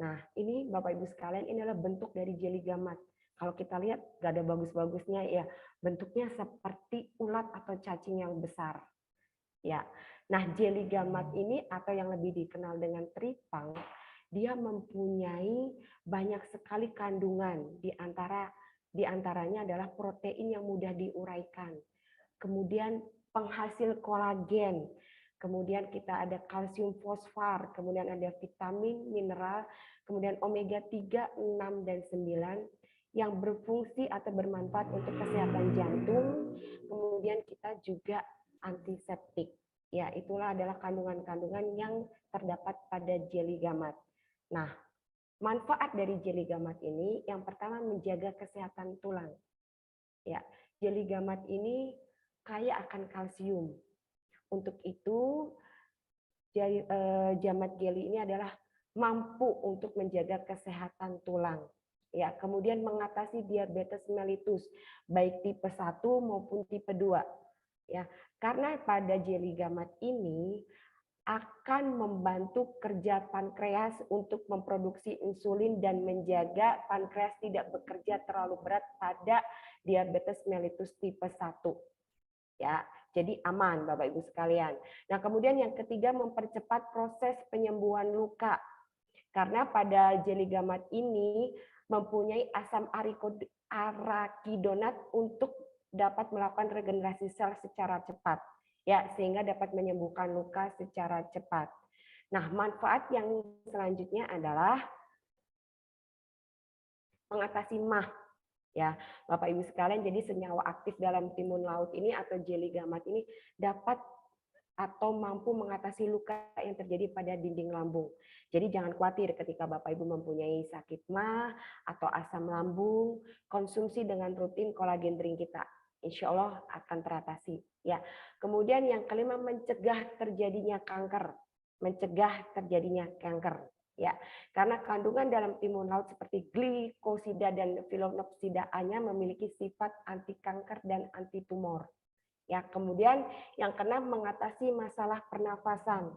Nah, ini Bapak Ibu sekalian, ini adalah bentuk dari jeli gamat. Kalau kita lihat gak ada bagus-bagusnya ya, bentuknya seperti ulat atau cacing yang besar. Ya. Nah, jeli gamat ini atau yang lebih dikenal dengan tripang, dia mempunyai banyak sekali kandungan, di antaranya adalah protein yang mudah diuraikan, kemudian penghasil kolagen, kemudian kita ada kalsium fosfat, kemudian ada vitamin, mineral, kemudian omega 3, 6, dan 9 yang berfungsi atau bermanfaat untuk kesehatan jantung, kemudian kita juga antiseptik. Ya, itulah adalah kandungan-kandungan yang terdapat pada jeli gamat. Nah, manfaat dari jeli gamat ini yang pertama menjaga kesehatan tulang. Ya, jeli gamat ini kaya akan kalsium. Untuk itu, gamat jeli ini adalah mampu untuk menjaga kesehatan tulang. Ya, kemudian mengatasi diabetes mellitus baik tipe 1 maupun tipe 2. Ya, karena pada jeli gamat ini akan membantu kerja pankreas untuk memproduksi insulin dan menjaga pankreas tidak bekerja terlalu berat pada diabetes mellitus tipe 1. Ya, jadi aman Bapak Ibu sekalian. Nah, kemudian yang ketiga mempercepat proses penyembuhan luka. Karena pada jeligamat ini mempunyai asam arakidonat untuk dapat melakukan regenerasi sel secara cepat. Ya, sehingga dapat menyembuhkan luka secara cepat. Nah, manfaat yang selanjutnya adalah mengatasi MAH. Ya, Bapak Ibu sekalian, jadi senyawa aktif dalam timun laut ini atau jeligamat ini dapat atau mampu mengatasi luka yang terjadi pada dinding lambung. Jadi jangan khawatir ketika Bapak Ibu mempunyai sakit MAH atau asam lambung, konsumsi dengan rutin kolagen drink kita. Insya Allah akan teratasi. Ya. Kemudian yang kelima mencegah terjadinya kanker, Ya, karena kandungan dalam timun laut seperti glikosida dan phylloxera A-nya memiliki sifat anti kanker dan anti tumor. Ya, kemudian yang keenam mengatasi masalah pernafasan.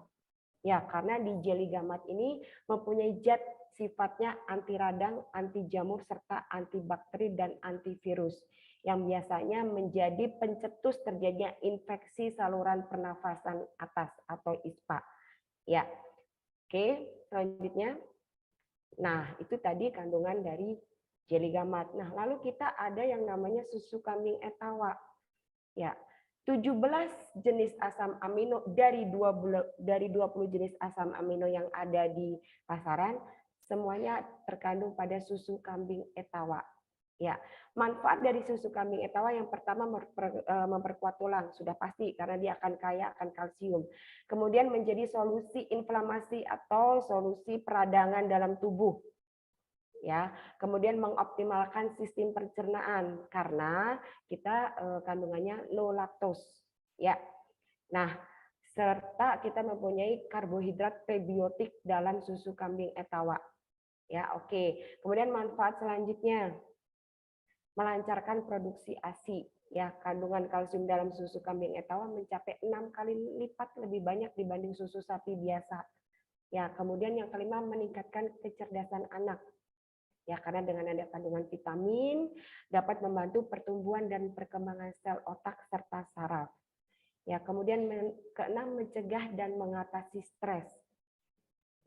Ya, karena di jeligamat ini mempunyai zat sifatnya anti radang, anti jamur serta antibakteri dan antivirus yang biasanya menjadi pencetus terjadinya infeksi saluran pernafasan atas atau ISPA. Ya. Oke, selanjutnya. Nah, itu tadi kandungan dari jeligamat. Nah, lalu kita ada yang namanya susu kambing etawa. Ya, 17 jenis asam amino dari 20 jenis asam amino yang ada di pasaran semuanya terkandung pada susu kambing etawa. Ya, manfaat dari susu kambing etawa yang pertama memperkuat tulang, sudah pasti karena dia akan kaya akan kalsium. Kemudian menjadi solusi inflamasi atau solusi peradangan dalam tubuh. Ya, kemudian mengoptimalkan sistem pencernaan karena kita kandungannya low lactose. Ya. Nah, serta kita mempunyai karbohidrat prebiotik dalam susu kambing etawa. Ya, oke. Kemudian manfaat selanjutnya melancarkan produksi ASI. Ya, kandungan kalsium dalam susu kambing etawa mencapai 6 kali lipat lebih banyak dibanding susu sapi biasa. Ya, kemudian yang kelima meningkatkan kecerdasan anak. Ya, karena dengan ada kandungan vitamin dapat membantu pertumbuhan dan perkembangan sel otak serta saraf. Ya, kemudian keenam mencegah dan mengatasi stres.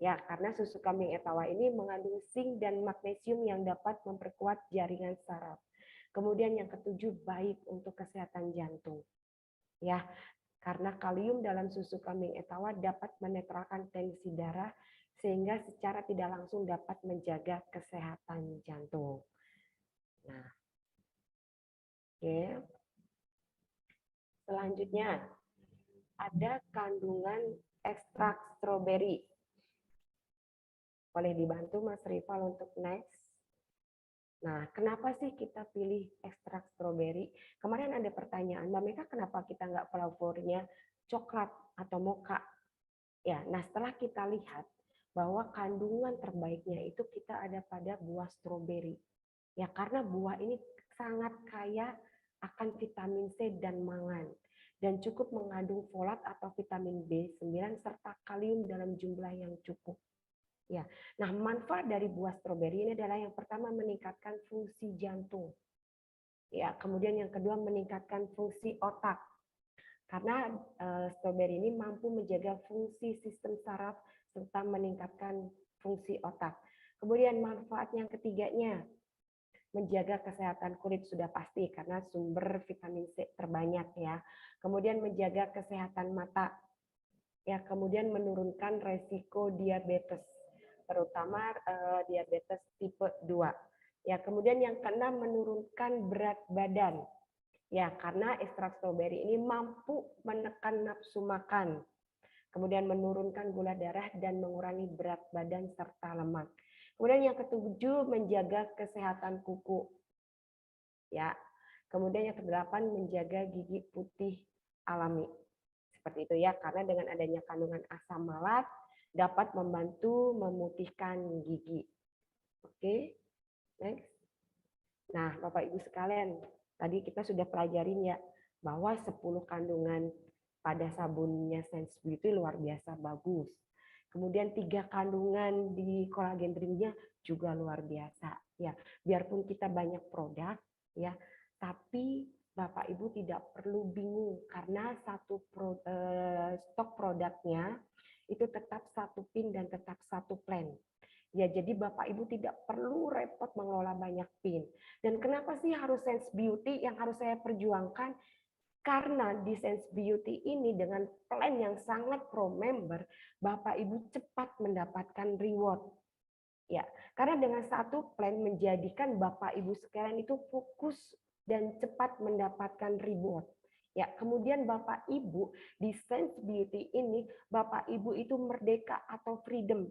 Ya, karena susu kambing etawa ini mengandung zinc dan magnesium yang dapat memperkuat jaringan saraf. Kemudian yang ketujuh baik untuk kesehatan jantung. Ya, karena kalium dalam susu kambing etawa dapat menetralkan tensi darah sehingga secara tidak langsung dapat menjaga kesehatan jantung. Nah, oke. Selanjutnya ada kandungan ekstrak stroberi. Boleh dibantu Mas Rival untuk next. Nah, kenapa sih kita pilih ekstrak stroberi? Kemarin ada pertanyaan, Mbak Meka, kenapa kita nggak flavornya coklat atau mocha? Ya, nah setelah kita lihat bahwa kandungan terbaiknya itu kita ada pada buah stroberi. Ya, karena buah ini sangat kaya akan vitamin C dan mangan dan cukup mengandung folat atau vitamin B9 serta kalium dalam jumlah yang cukup. Ya, nah manfaat dari buah stroberi ini adalah yang pertama meningkatkan fungsi jantung. Ya, kemudian yang kedua meningkatkan fungsi otak. Karena stroberi ini mampu menjaga fungsi sistem saraf serta meningkatkan fungsi otak. Kemudian manfaat yang ketiganya menjaga kesehatan kulit sudah pasti karena sumber vitamin C terbanyak ya. Kemudian menjaga kesehatan mata. Ya, kemudian menurunkan resiko diabetes, terutama diabetes tipe 2. Ya, kemudian yang keenam menurunkan berat badan. Ya, karena ekstrak stroberi ini mampu menekan nafsu makan. Kemudian menurunkan gula darah dan mengurangi berat badan serta lemak. Kemudian yang ketujuh menjaga kesehatan kuku. Ya. Kemudian yang kedelapan menjaga gigi putih alami. Seperti itu ya, karena dengan adanya kandungan asam malat dapat membantu memutihkan gigi. Oke, next. Nah, Bapak Ibu sekalian, tadi kita sudah pelajarin ya bahwa 10 kandungan pada sabunnya Sense Beauty luar biasa bagus. Kemudian 3 kandungan di kolagen drinknya juga luar biasa. Ya, biarpun kita banyak produk, ya, tapi Bapak Ibu tidak perlu bingung karena stok produknya itu tetap satu pin dan tetap satu plan. Ya, jadi Bapak Ibu tidak perlu repot mengelola banyak pin. Dan kenapa sih harus Sense Beauty yang harus saya perjuangkan? Karena di Sense Beauty ini dengan plan yang sangat pro member, Bapak Ibu cepat mendapatkan reward. Ya, karena dengan satu plan menjadikan Bapak Ibu sekalian itu fokus dan cepat mendapatkan reward. Ya, kemudian Bapak Ibu di Sense Beauty ini Bapak Ibu itu merdeka atau freedom.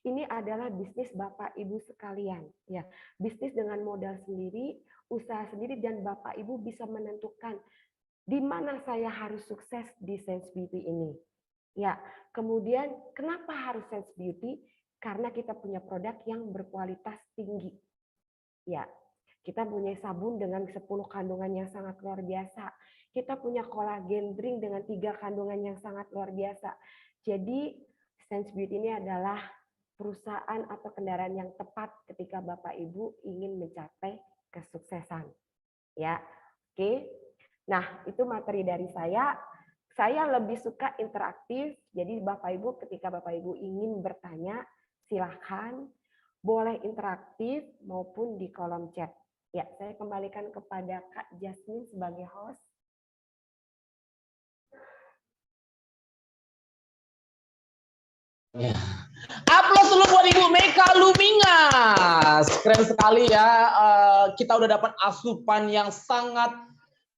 Ini adalah bisnis Bapak Ibu sekalian, ya. Bisnis dengan modal sendiri, usaha sendiri, dan Bapak Ibu bisa menentukan di mana saya harus sukses di Sense Beauty ini. Ya, kemudian kenapa harus Sense Beauty? Karena kita punya produk yang berkualitas tinggi. Ya, kita punya sabun dengan 10 kandungan yang sangat luar biasa. Kita punya kolagen drink dengan 3 kandungan yang sangat luar biasa. Jadi Sense Beauty ini adalah perusahaan atau kendaraan yang tepat ketika Bapak Ibu ingin mencapai kesuksesan. Ya, oke. Nah, itu materi dari saya. Saya lebih suka interaktif. Jadi Bapak Ibu ketika Bapak Ibu ingin bertanya, silahkan boleh interaktif maupun di kolom chat. Ya, saya kembalikan kepada Kak Jasmine sebagai host. Ya. Aplaus dulu buat Ibu Meka Lumingas. Keren sekali ya. Kita udah dapat asupan yang sangat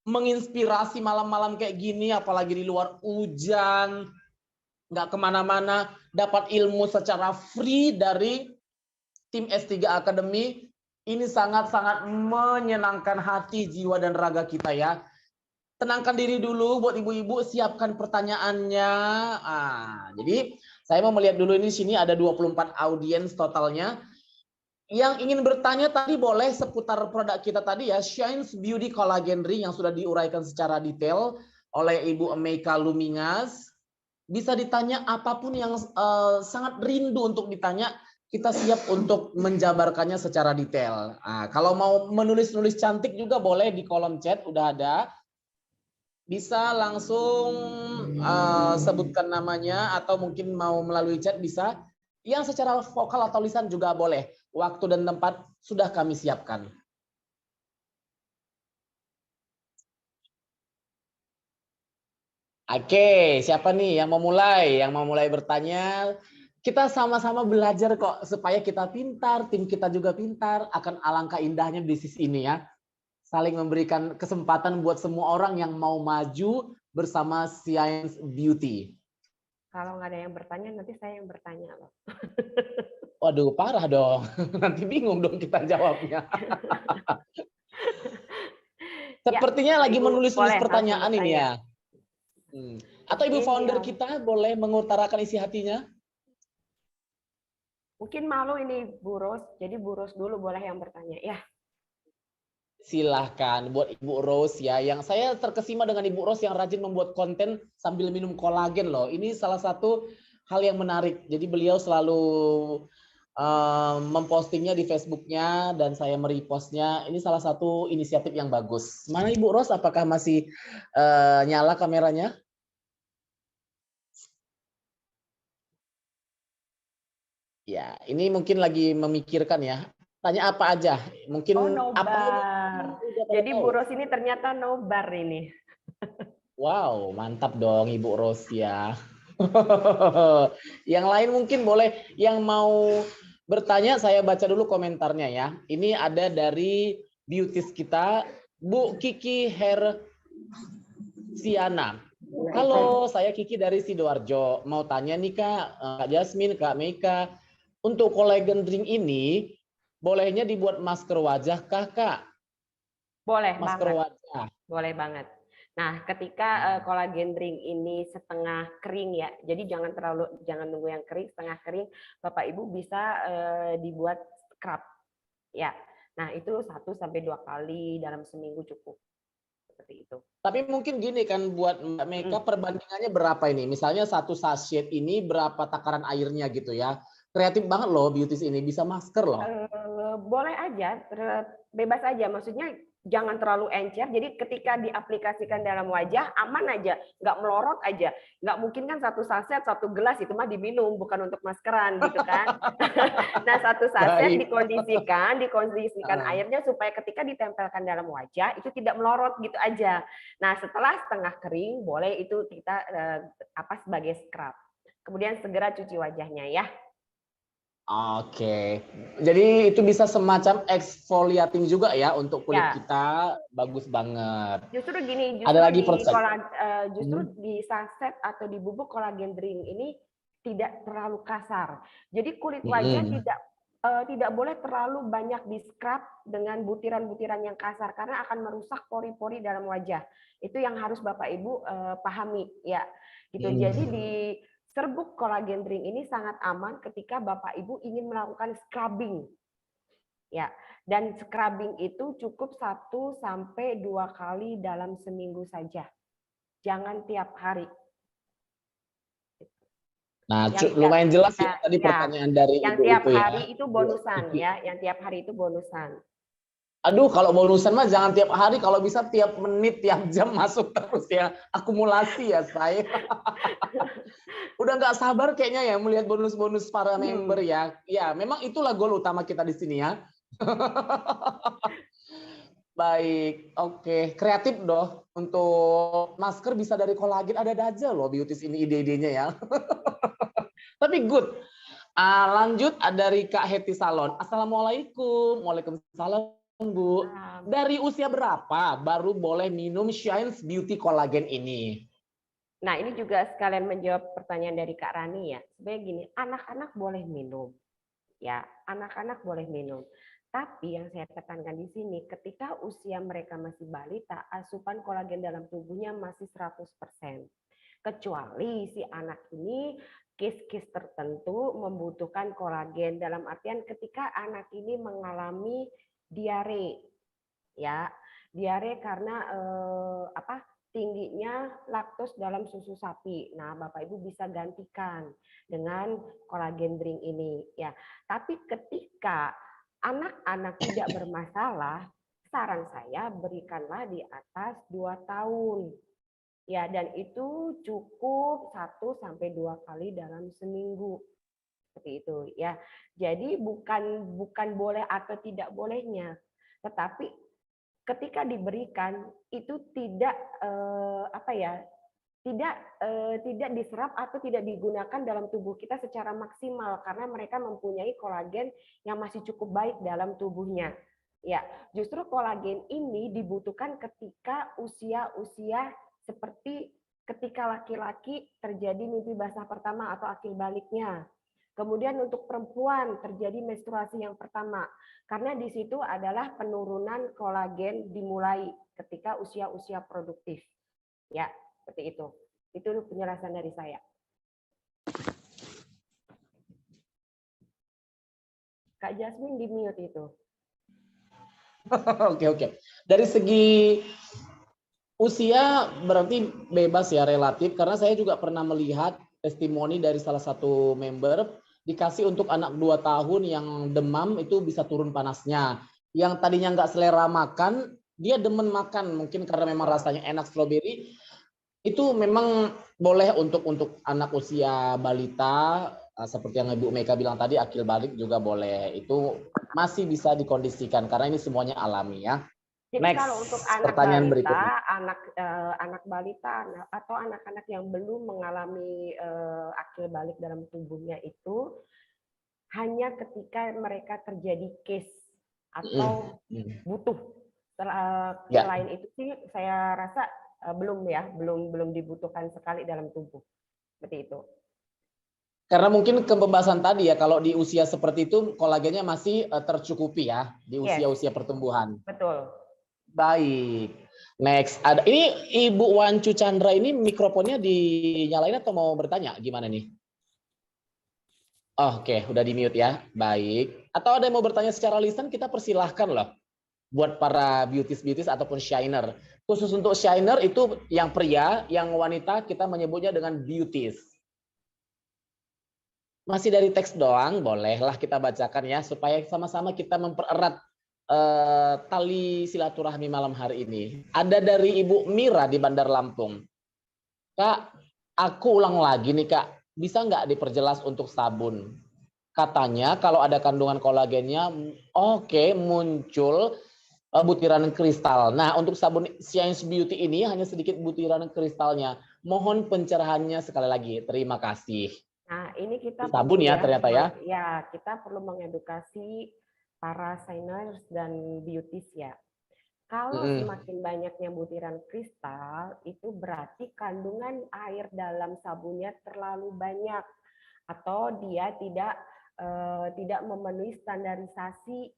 menginspirasi malam-malam kayak gini, apalagi di luar hujan, nggak kemana-mana, dapat ilmu secara free dari tim S3 Academy. Ini sangat-sangat menyenangkan hati, jiwa, dan raga kita ya. Tenangkan diri dulu buat ibu-ibu, siapkan pertanyaannya. Jadi saya mau melihat dulu ini, sini ada 24 audiens totalnya. Yang ingin bertanya tadi boleh seputar produk kita tadi ya, Shines Beauty Collagen Drink yang sudah diuraikan secara detail oleh Ibu Meka Lumingas. Bisa ditanya apapun yang sangat rindu untuk ditanya, kita siap untuk menjabarkannya secara detail. Kalau mau menulis-nulis cantik juga boleh di kolom chat, udah ada. Bisa langsung sebutkan namanya atau mungkin mau melalui chat bisa. Yang secara vokal atau lisan juga boleh. Waktu dan tempat sudah kami siapkan. Oke, siapa nih yang mau mulai? Yang mau mulai bertanya? Kita sama-sama belajar kok supaya kita pintar, tim kita juga pintar. Akan alangkah indahnya bisnis ini ya. Saling memberikan kesempatan buat semua orang yang mau maju bersama Science Beauty. Kalau nggak ada yang bertanya, nanti saya yang bertanya loh. Waduh, parah dong. Nanti bingung dong kita jawabnya. Sepertinya ya, lagi menulis-nulis pertanyaan ini ya. Atau Ibu founder kita boleh mengutarakan isi hatinya? Mungkin malu ini Bu Ros, jadi Bu Ros dulu boleh yang bertanya ya. Silahkan buat Ibu Rose ya. Yang saya terkesima dengan Ibu Rose yang rajin membuat konten sambil minum kolagen loh. Ini salah satu hal yang menarik. Jadi beliau selalu mempostingnya di Facebooknya dan saya merepostnya. Ini salah satu inisiatif yang bagus. Mana Ibu Rose? Apakah masih nyala kameranya? Ya, ini mungkin lagi memikirkan ya. Tanya apa aja? Mungkin nobar. Jadi Bu Ros ini ternyata nobar ini. Wow, mantap dong Ibu Ros ya. Yang lain mungkin boleh, yang mau bertanya saya baca dulu komentarnya ya. Ini ada dari beauties kita, Bu Kiki Hersiana. Halo, saya Kiki dari Sidoarjo. Mau tanya nih Kak Jasmine, Kak Meka, untuk collagen drink ini bolehnya dibuat masker wajah kah, Kak? Boleh masker banget. Wajah. Boleh banget. Nah, ketika collagen drink ini setengah kering ya, jadi jangan nunggu yang kering, setengah kering, Bapak Ibu bisa dibuat scrub. Ya. Nah, itu 1 sampai 2 kali dalam seminggu cukup. seperti itu. Tapi mungkin gini kan buat Mbak Meka, perbandingannya berapa ini? Misalnya satu sachet ini berapa takaran airnya gitu ya? Kreatif banget loh Beauties ini, bisa masker loh. Boleh aja, bebas aja. Maksudnya jangan terlalu encer. Jadi ketika diaplikasikan dalam wajah aman aja, nggak melorot aja. Nggak mungkin kan satu saset, satu gelas itu mah diminum, bukan untuk maskeran gitu kan. Nah satu saset Baik. dikondisikan airnya supaya ketika ditempelkan dalam wajah itu tidak melorot gitu aja. Nah setelah setengah kering boleh itu kita sebagai scrub. Kemudian segera cuci wajahnya ya. Oke, jadi itu bisa semacam exfoliating juga ya untuk kulit Ya. kita, bagus banget. Justru gini, Ada lagi justru di saset atau di bubuk kolagen drink ini tidak terlalu kasar. Jadi kulit wajah tidak boleh terlalu banyak di scrub dengan butiran-butiran yang kasar karena akan merusak pori-pori dalam wajah. Itu yang harus Bapak Ibu pahami ya. Gitu. Jadi di serbuk kolagen drink ini sangat aman ketika Bapak Ibu ingin melakukan scrubbing. Ya, dan scrubbing itu cukup 1 sampai 2 kali dalam seminggu saja. Jangan tiap hari. Nah, lumayan jelas ya tadi pertanyaan dari yang Ibu tiap itu ya. hari itu bonusan ya, yang tiap hari itu bonusan. Aduh, kalau bonusan mah jangan tiap hari, kalau bisa tiap menit, tiap jam masuk terus ya. Akumulasi ya saya. Udah nggak sabar kayaknya ya melihat bonus-bonus para member ya. Ya, memang itulah goal utama kita di sini ya. Baik, oke. Kreatif dong. Untuk masker bisa dari kolagen, ada aja loh Beauties ini ide-idenya ya. Tapi good. Lanjut dari Kak Heti Salon. Assalamualaikum. Waalaikumsalam. Bu, dari usia berapa baru boleh minum Shines Beauty Collagen ini? Nah, ini juga sekalian menjawab pertanyaan dari Kak Rani ya. Sebenarnya gini, anak-anak boleh minum. Ya, anak-anak boleh minum. Tapi yang saya tekankan di sini, ketika usia mereka masih balita, asupan kolagen dalam tubuhnya masih 100%. Kecuali si anak ini case-case tertentu membutuhkan kolagen, dalam artian ketika anak ini mengalami diare, ya, diare karena tingginya laktos dalam susu sapi. Nah, Bapak Ibu bisa gantikan dengan kolagen drink ini, ya. Tapi ketika anak-anak tidak bermasalah, saran saya berikanlah di atas 2 tahun. Ya, dan itu cukup 1 sampai 2 kali dalam seminggu. Seperti itu ya. Jadi bukan boleh atau tidak bolehnya, tetapi ketika diberikan itu tidak tidak diserap atau tidak digunakan dalam tubuh kita secara maksimal karena mereka mempunyai kolagen yang masih cukup baik dalam tubuhnya. Ya, justru kolagen ini dibutuhkan ketika usia-usia seperti ketika laki-laki terjadi mimpi basah pertama atau akil baliknya. Kemudian untuk perempuan terjadi menstruasi yang pertama, karena di situ adalah penurunan kolagen dimulai ketika usia-usia produktif. Ya, seperti itu. Itu penjelasan dari saya. Kak Jasmine di mute itu. Oke. Dari segi usia berarti bebas ya relatif, karena saya juga pernah melihat testimoni dari salah satu member dikasih untuk anak 2 tahun yang demam itu bisa turun panasnya. Yang tadinya nggak selera makan, dia demen makan mungkin karena memang rasanya enak stroberi. Itu memang boleh untuk anak usia balita seperti yang Ibu Meka bilang tadi, akil balik juga boleh. Itu masih bisa dikondisikan karena ini semuanya alami ya. Jadi Next, kalau untuk anak pertanyaan balita, berikutnya. anak balita atau anak-anak yang belum mengalami akil balik dalam tubuhnya itu hanya ketika mereka terjadi case atau butuh. Selain itu sih saya rasa belum dibutuhkan sekali dalam tubuh. Seperti itu. Karena mungkin pembahasan tadi ya, kalau di usia seperti itu kolagennya masih tercukupi ya di usia-usia pertumbuhan. Betul. Baik. Next, ada ini Ibu Wancu Chandra, ini mikrofonnya dinyalain atau mau bertanya gimana nih? Oke, udah di mute ya. Baik. Atau ada yang mau bertanya secara lisan, kita persilahkan loh. buat para beauties ataupun shiner. Khusus untuk shiner itu yang pria, yang wanita kita menyebutnya dengan beauties. Masih dari teks doang, bolehlah kita bacakan ya, supaya sama-sama kita mempererat tali silaturahmi malam hari ini. Ada dari Ibu Mira di Bandar Lampung. Kak, aku ulang lagi nih Kak, bisa nggak diperjelas untuk sabun? Katanya kalau ada kandungan kolagennya, oke, muncul butiran kristal. Nah, untuk sabun Science Beauty ini hanya sedikit butiran kristalnya. Mohon pencerahannya sekali lagi. Terima kasih. Nah, ini kita Sabun perlu ya ternyata ya. Ya, kita perlu mengedukasi para shiners dan beauties ya. Kalau semakin banyaknya butiran kristal, itu berarti kandungan air dalam sabunnya terlalu banyak atau dia tidak memenuhi standarisasi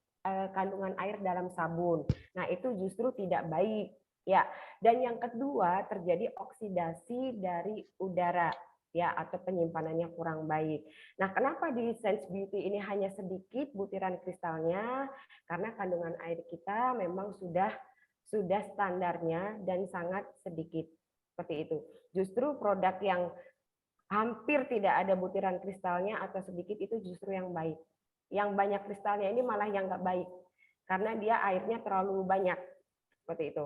kandungan air dalam sabun. Nah, itu justru tidak baik ya. Dan yang kedua, terjadi oksidasi dari udara ya, atau penyimpanannya kurang baik. Nah, kenapa di Science Beauty ini hanya sedikit butiran kristalnya? Karena kandungan air kita memang sudah standarnya dan sangat sedikit seperti itu. Justru produk yang hampir tidak ada butiran kristalnya atau sedikit itu justru yang baik. Yang banyak kristalnya ini malah yang nggak baik karena dia airnya terlalu banyak seperti itu.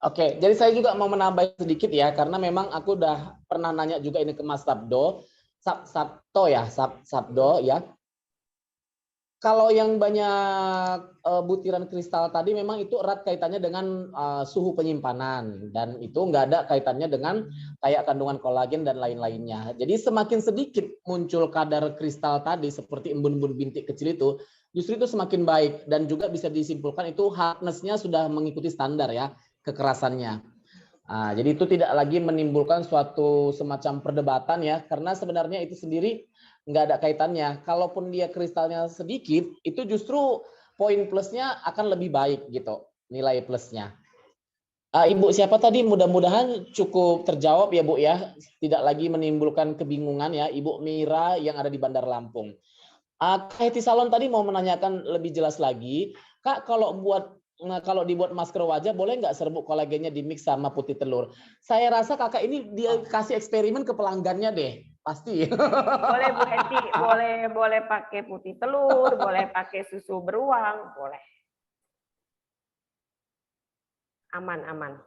Oke, jadi saya juga mau menambah sedikit ya, karena memang aku udah pernah nanya juga ini ke Mas Sabdo, Sabdo ya. Kalau yang banyak butiran kristal tadi memang itu erat kaitannya dengan suhu penyimpanan, dan itu nggak ada kaitannya dengan kayak kandungan kolagen dan lain-lainnya. Jadi semakin sedikit muncul kadar kristal tadi seperti embun-embun bintik kecil itu, justru itu semakin baik, dan juga bisa disimpulkan itu hardness-nya sudah mengikuti standar ya, kekerasannya. Nah, jadi itu tidak lagi menimbulkan suatu semacam perdebatan ya, karena sebenarnya itu sendiri nggak ada kaitannya. Kalaupun dia kristalnya sedikit, itu justru poin plusnya akan lebih baik gitu, nilai plusnya. Ibu siapa tadi? Mudah-mudahan cukup terjawab ya Bu ya, tidak lagi menimbulkan kebingungan ya, Ibu Mira yang ada di Bandar Lampung. Kak Heti Salon tadi mau menanyakan lebih jelas lagi, Kak, kalau dibuat masker wajah boleh nggak serbuk kolagennya dimix sama putih telur? Saya rasa kakak ini dia kasih eksperimen ke pelanggannya deh, pasti. Boleh Bu Heti, boleh pakai putih telur, boleh pakai susu beruang, boleh. Aman.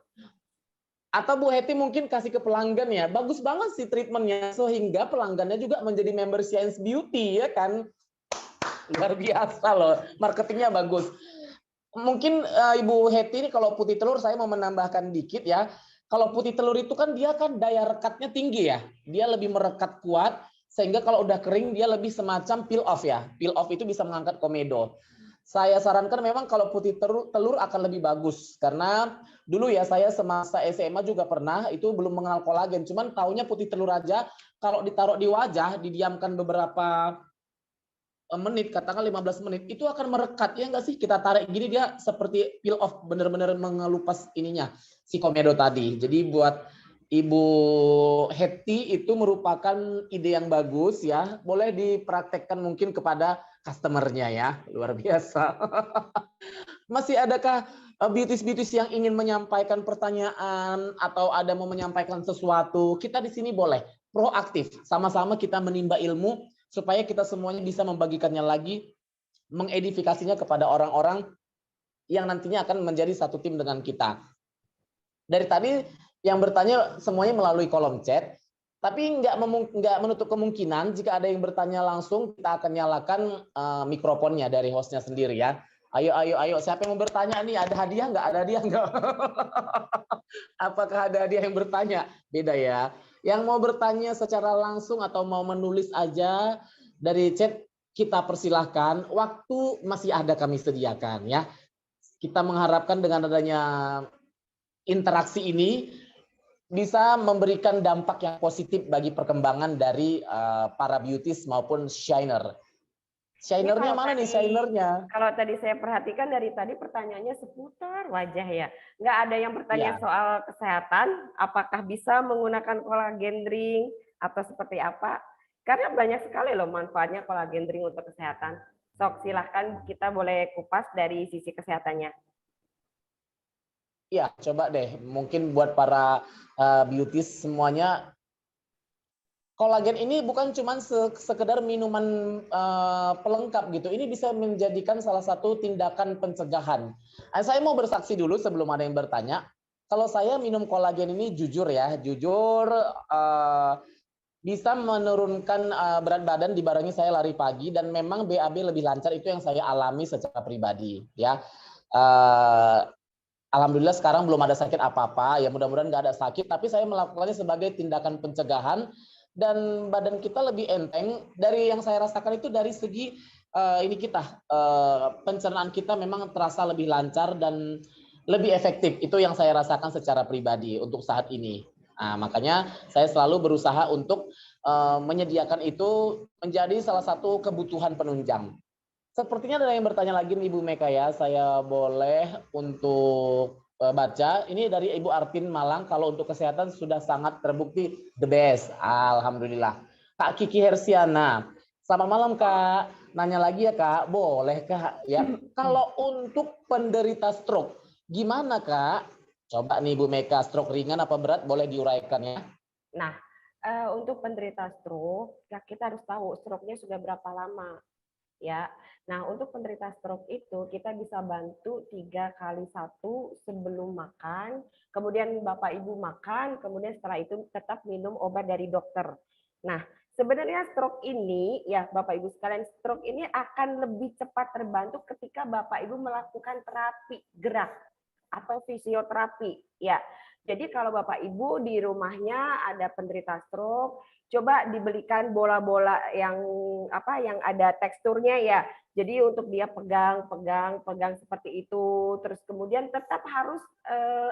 Atau Bu Heti mungkin kasih ke pelanggan ya, bagus banget sih treatmentnya, sehingga pelanggannya juga menjadi member Science Beauty ya kan. Luar biasa loh, marketingnya bagus. Mungkin Ibu Heti ini kalau putih telur saya mau menambahkan dikit ya. Kalau putih telur itu kan dia kan daya rekatnya tinggi ya. Dia lebih merekat kuat sehingga kalau udah kering dia lebih semacam peel off ya. Peel off itu bisa mengangkat komedo. Saya sarankan memang kalau putih telur akan lebih bagus karena dulu ya saya semasa SMA juga pernah itu belum mengenal kolagen, cuman taunya putih telur aja kalau ditaruh di wajah didiamkan beberapa menit, katakan 15 menit, itu akan merekat ya nggak sih? Kita tarik gini dia seperti peel off, benar-benar mengelupas ininya si komedo tadi. Jadi buat Ibu Heti itu merupakan ide yang bagus ya. Boleh dipraktekkan mungkin kepada customernya ya. Luar biasa. Masih adakah beauties-beauties yang ingin menyampaikan pertanyaan atau ada mau menyampaikan sesuatu? Kita di sini boleh proaktif. Sama-sama kita menimba ilmu supaya kita semuanya bisa membagikannya lagi, mengedifikasinya kepada orang-orang yang nantinya akan menjadi satu tim dengan kita. Dari tadi yang bertanya semuanya melalui kolom chat, tapi nggak menutup kemungkinan jika ada yang bertanya langsung, kita akan nyalakan mikrofonnya dari hostnya sendiri ya. Ayo, siapa yang mau bertanya nih? Ada hadiah nggak? Ada hadiah nggak? Apakah ada hadiah yang bertanya? Beda ya. Yang mau bertanya secara langsung atau mau menulis aja dari chat, kita persilahkan. Waktu masih ada kami sediakan ya. Kita mengharapkan dengan adanya interaksi ini bisa memberikan dampak yang positif bagi perkembangan dari para beauties maupun shiner. Shinernya mana nih shinernya? Kalau tadi saya perhatikan dari tadi pertanyaannya seputar wajah ya. Nggak ada yang bertanya soal kesehatan, apakah bisa menggunakan collagen drink atau seperti apa? Karena banyak sekali loh manfaatnya collagen drink untuk kesehatan. Sok, silahkan kita boleh kupas dari sisi kesehatannya. Iya, coba deh. Mungkin buat para beauties semuanya, kolagen ini bukan cuma sekedar minuman pelengkap gitu. Ini bisa menjadikan salah satu tindakan pencegahan. Saya mau bersaksi dulu sebelum ada yang bertanya. Kalau saya minum kolagen ini jujur ya, jujur bisa menurunkan berat badan dibarengi saya lari pagi dan memang BAB lebih lancar, itu yang saya alami secara pribadi ya. Alhamdulillah sekarang belum ada sakit apa-apa, ya mudah-mudahan nggak ada sakit, tapi saya melakukannya sebagai tindakan pencegahan dan badan kita lebih enteng. Dari yang saya rasakan itu dari segi ini kita pencernaan kita memang terasa lebih lancar dan lebih efektif. Itu yang saya rasakan secara pribadi untuk saat ini. Nah, makanya saya selalu berusaha untuk menyediakan itu menjadi salah satu kebutuhan penunjang. Sepertinya ada yang bertanya lagi nih Ibu Meka ya, saya boleh untuk baca. Ini dari Ibu Artin Malang, kalau untuk kesehatan sudah sangat terbukti the best. Alhamdulillah. Kak Kiki Hersiana, selamat malam Kak. Nanya lagi ya Kak, boleh Kak? Ya, kalau untuk penderita stroke, gimana Kak? Coba nih Ibu Meka, stroke ringan apa berat, boleh diuraikan ya? Nah, untuk penderita stroke, ya kita harus tahu stroke-nya sudah berapa lama. Ya, nah untuk penderita stroke itu kita bisa bantu 3x1 sebelum makan, kemudian Bapak Ibu makan, kemudian setelah itu tetap minum obat dari dokter. Nah, sebenarnya stroke ini ya Bapak Ibu sekalian, stroke ini akan lebih cepat terbantu ketika Bapak Ibu melakukan terapi gerak atau fisioterapi ya. Jadi kalau Bapak Ibu di rumahnya ada penderita stroke, coba dibelikan bola-bola yang ada teksturnya ya. Jadi untuk dia pegang seperti itu. Terus kemudian tetap harus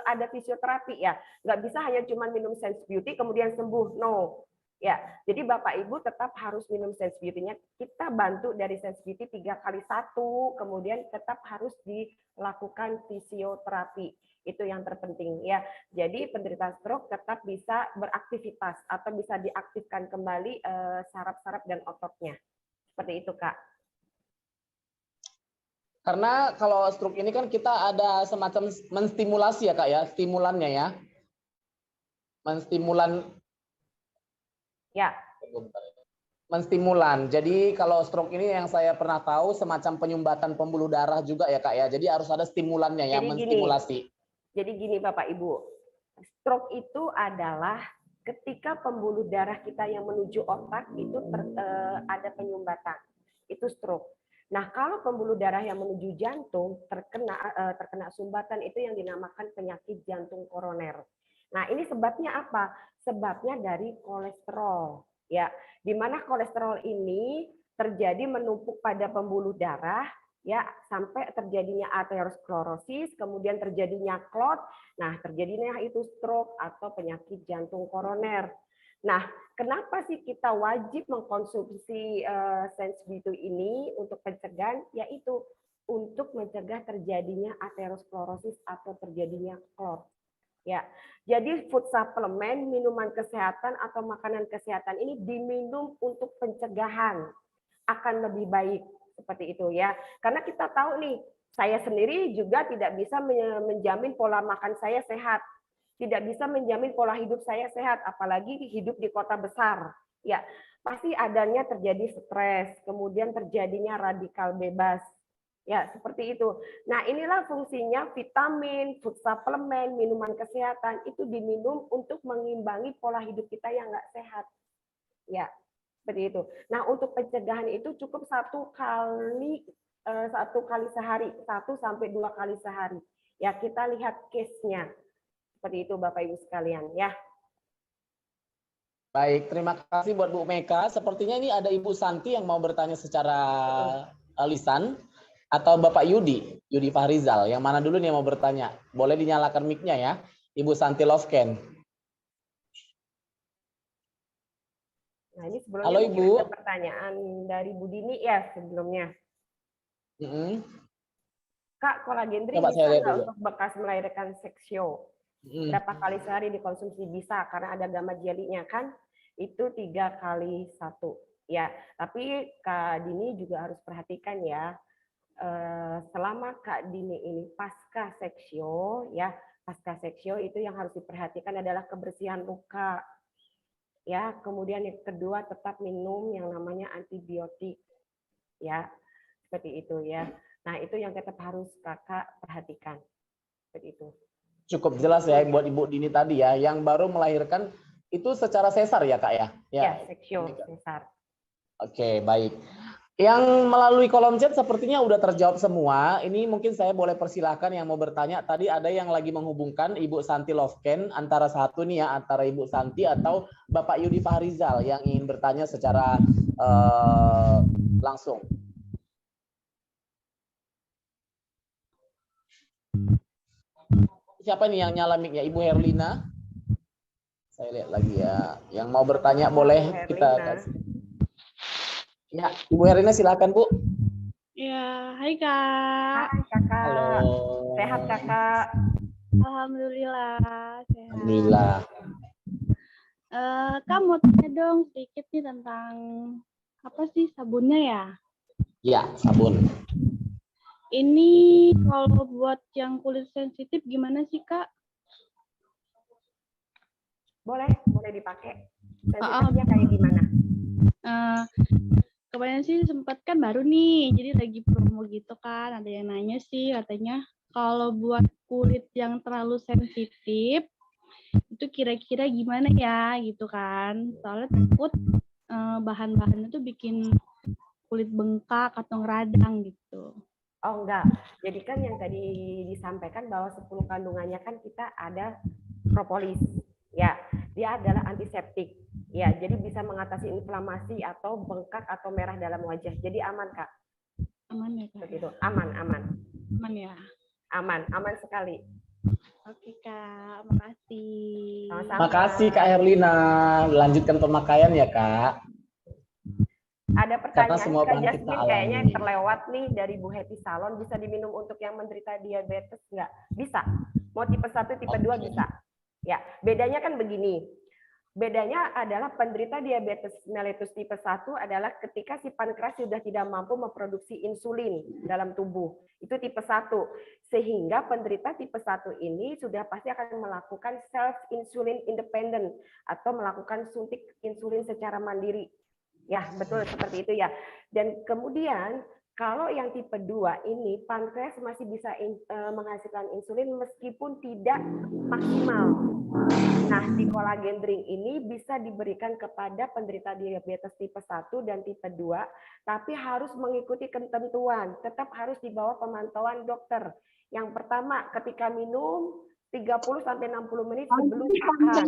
ada fisioterapi ya. Nggak bisa hanya cuma minum Sense Beauty kemudian sembuh. No. Ya, jadi Bapak Ibu tetap harus minum Sense Beauty-nya. Kita bantu dari Sense Beauty 3x1, kemudian tetap harus dilakukan fisioterapi. Itu yang terpenting ya. Jadi penderita stroke tetap bisa beraktivitas atau bisa diaktifkan kembali saraf-saraf dan ototnya. Seperti itu, Kak. Karena kalau stroke ini kan kita ada semacam menstimulasi ya Kak ya, stimulannya ya. Ya. Menstimulan. Jadi kalau stroke ini yang saya pernah tahu semacam penyumbatan pembuluh darah juga ya Kak ya. Jadi harus ada stimulannya ya, menstimulasi. Jadi gini Bapak Ibu, stroke itu adalah ketika pembuluh darah kita yang menuju otak itu ada penyumbatan. Itu stroke. Nah, kalau pembuluh darah yang menuju jantung terkena sumbatan itu yang dinamakan penyakit jantung koroner. Nah, ini sebabnya apa? Sebabnya dari kolesterol. Ya, di mana kolesterol ini terjadi menumpuk pada pembuluh darah ya sampai terjadinya aterosklerosis, kemudian terjadinya clot. Nah, terjadinya itu stroke atau penyakit jantung koroner. Nah, kenapa sih kita wajib mengkonsumsi Sense Beauty ini untuk pencegahan? Yaitu untuk mencegah terjadinya aterosklerosis atau terjadinya clot. Ya, jadi food supplement, minuman kesehatan atau makanan kesehatan ini diminum untuk pencegahan akan lebih baik seperti itu ya. Karena kita tahu nih, saya sendiri juga tidak bisa menjamin pola makan saya sehat, tidak bisa menjamin pola hidup saya sehat, apalagi hidup di kota besar. Ya, pasti adanya terjadi stres, kemudian terjadinya radikal bebas. Ya, seperti itu. Nah, inilah fungsinya vitamin, food supplement, minuman kesehatan itu diminum untuk mengimbangi pola hidup kita yang nggak sehat. Ya, seperti itu. Nah, untuk pencegahan itu cukup satu kali sehari, 1-2 kali sehari. Ya, kita lihat case-nya. Seperti itu, Bapak Ibu sekalian. Ya. Baik, terima kasih buat Bu Meka. Sepertinya ini ada Ibu Santi yang mau bertanya secara lisan. Atau Bapak Yudi Fahrizal, yang mana dulu nih yang mau bertanya? Boleh dinyalakan mic-nya ya, Ibu Santi Lovken. Nah, ini sebelumnya halo Ibu. Ada pertanyaan dari Bu Dini ya sebelumnya. Kak, kolagen drink bisa nggak untuk bekas melahirkan seksio? Berapa kali sehari dikonsumsi? Bisa, karena ada gamma jelly-nya kan, itu 3x1. Ya, tapi Kak Dini juga harus perhatikan ya, selama Kak Dini ini pasca seksio ya, pasca seksio itu yang harus diperhatikan adalah kebersihan luka ya. Kemudian yang kedua tetap minum yang namanya antibiotik ya, seperti itu ya. Nah itu yang tetap harus kakak perhatikan, seperti itu. Cukup jelas ya buat Ibu Dini tadi ya, yang baru melahirkan itu secara sesar ya Kak ya? Ya, seksio sesar. Oke, baik. Yang melalui kolom chat sepertinya udah terjawab semua. Ini mungkin saya boleh persilahkan yang mau bertanya. Tadi ada yang lagi menghubungkan Ibu Santi Lovken antara satu nih ya, antara Ibu Santi atau Bapak Yudi Fahrizal yang ingin bertanya secara langsung. Siapa nih yang nyala mic-nya? Ibu Herlina? Saya lihat lagi ya. Yang mau bertanya boleh kita kasih. Ya, Ibu Herlina silakan Bu. Ya, hai Kak. Hai Kakak. Halo. Sehat Kakak? Alhamdulillah sehat. Alhamdulillah. Kak mau tanya dong sedikit nih tentang apa sih sabunnya ya? Ya, sabun. Ini kalau buat yang kulit sensitif gimana sih Kak? Boleh dipakai. Sensitifnya kayak gimana? Kemarin sih sempat kan baru nih, jadi lagi promo gitu kan. Ada yang nanya sih katanya kalau buat kulit yang terlalu sensitif itu kira-kira gimana ya gitu kan? Soalnya takut bahan-bahannya tuh bikin kulit bengkak atau ngeradang gitu. Oh enggak, jadi kan yang tadi disampaikan bahwa 10 kandungannya kan kita ada propolis, ya dia adalah antiseptik, ya jadi bisa mengatasi inflamasi atau bengkak atau merah dalam wajah, jadi aman Kak. Aman ya Kak? Begitu, aman. Aman ya? Aman sekali. Oke Kak, makasih. Sama-sama. Makasih Kak Herlina. Lanjutkan pemakaian ya Kak. Ada Karena pertanyaan semua Kak bahan kita Jasmine alami. kayaknya terlewat nih dari Bu Happy Salon, bisa diminum untuk yang menderita diabetes nggak? Bisa. Mau tipe 1, tipe 2 bisa. Ya, bedanya kan begini. Bedanya adalah penderita diabetes mellitus tipe 1 adalah ketika si pankreas sudah tidak mampu memproduksi insulin dalam tubuh. Itu tipe 1. Sehingga penderita tipe 1 ini sudah pasti akan melakukan self insulin independent atau melakukan suntik insulin secara mandiri. Ya, betul seperti itu ya. Dan kemudian kalau yang tipe 2 ini pankreas masih bisa menghasilkan insulin meskipun tidak maksimal. Nah, di kolagen drink ini bisa diberikan kepada penderita diabetes tipe 1 dan tipe 2, tapi harus mengikuti ketentuan, tetap harus di bawah pemantauan dokter. Yang pertama, ketika minum 30 sampai 60 menit sebelum makan.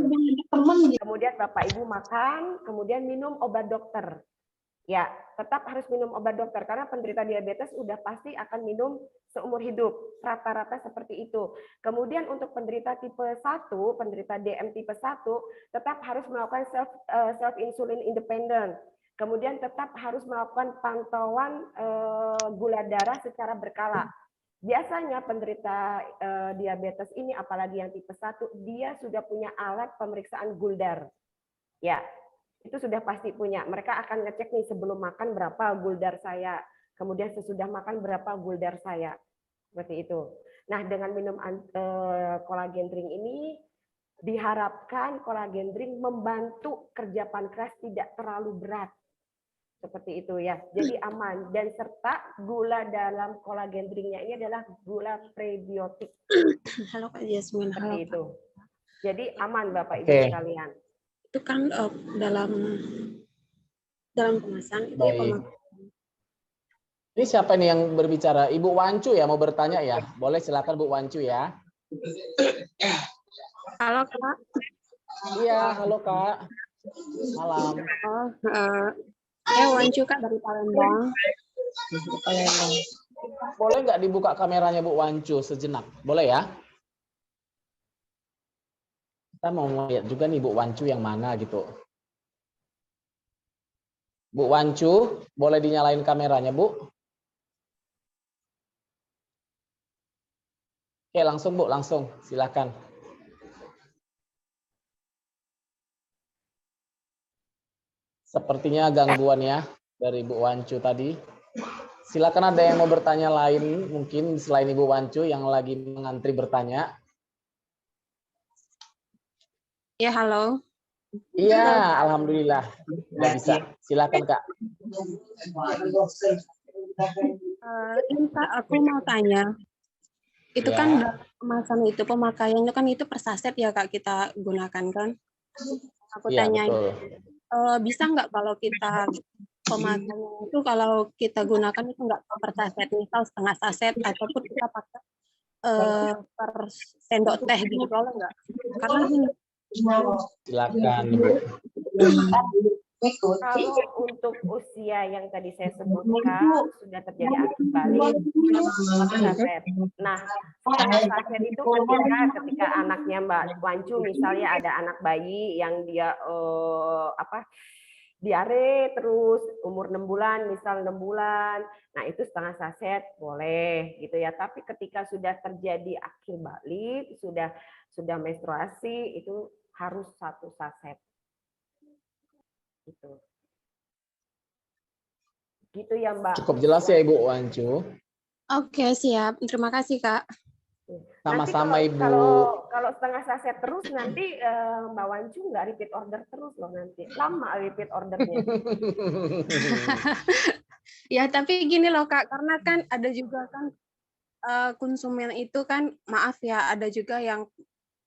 Kemudian Bapak Ibu makan, kemudian minum obat dokter. Ya, tetap harus minum obat dokter karena penderita diabetes udah pasti akan minum seumur hidup. Rata-rata seperti itu. Kemudian untuk penderita tipe 1, penderita DM tipe 1, tetap harus melakukan self insulin independent. Kemudian tetap harus melakukan pantauan gula darah secara berkala. Biasanya penderita diabetes ini, apalagi yang tipe 1, dia sudah punya alat pemeriksaan guldar. Ya, itu sudah pasti punya. Mereka akan ngecek nih sebelum makan berapa guldar saya, kemudian sesudah makan berapa guldar saya. Seperti itu. Nah, dengan minum kolagen drink ini, diharapkan kolagen drink membantu kerja pankreas tidak terlalu berat. Seperti itu ya, jadi aman. Dan serta gula dalam kolagen drinknya ini adalah gula prebiotik. Halo Kak Jasmine. Seperti itu. Jadi aman Bapak Ibu sekalian. Itu kan dalam kemasan itu ya pemakaian. Ini siapa nih yang berbicara? Ibu Wancu ya mau bertanya ya? Boleh silakan Bu Wancu ya. Halo Kak. Iya, halo Kak. Malam. Wancu Kak dari Palembang. Boleh nggak dibuka kameranya Bu Wancu sejenak? Boleh ya? Kita mau lihat juga nih Bu Wancu yang mana gitu. Bu Wancu, boleh dinyalain kameranya Bu? Oke, langsung Bu, langsung. Silakan. Sepertinya gangguan ya dari Bu Wancu tadi. Silakan ada yang mau bertanya lain mungkin selain Ibu Wancu yang lagi mengantri bertanya. Ya, halo. Iya, alhamdulillah. Udah bisa. Silakan Kak. Ini Kak, aku mau tanya. Itu Ya. kan dalam kemasan itu pemakaiannya kan itu per saset ya Kak kita gunakan kan. Aku Iya, tanyain, betul. bisa nggak kalau kita pemakaiannya itu kalau kita gunakan itu nggak per saset, misal setengah saset ataupun kita pakai per sendok teh gitu, boleh nggak? Karena gini, Silakan Ibu. Kalau untuk usia yang tadi saya sebutkan sudah terjadi akil balik saset. Nah, setengah saset itu ketika anaknya Mbak Wancu misalnya ada anak bayi yang dia diare terus umur 6 bulan, misal 6 bulan. Nah, itu setengah saset boleh gitu ya. Tapi ketika sudah terjadi akil balik, sudah menstruasi itu harus 1 saset. Gitu. Gitu ya Mbak. Cukup jelas ya Ibu Wancu. oke siap. Terima kasih Kak. Sama-sama Nanti Ibu. kalau setengah saset terus nanti Mbak Wancu nggak repeat order terus loh nanti. Lama repeat ordernya. Ya tapi gini loh Kak, karena kan ada juga kan konsumen itu kan, maaf ya, ada juga yang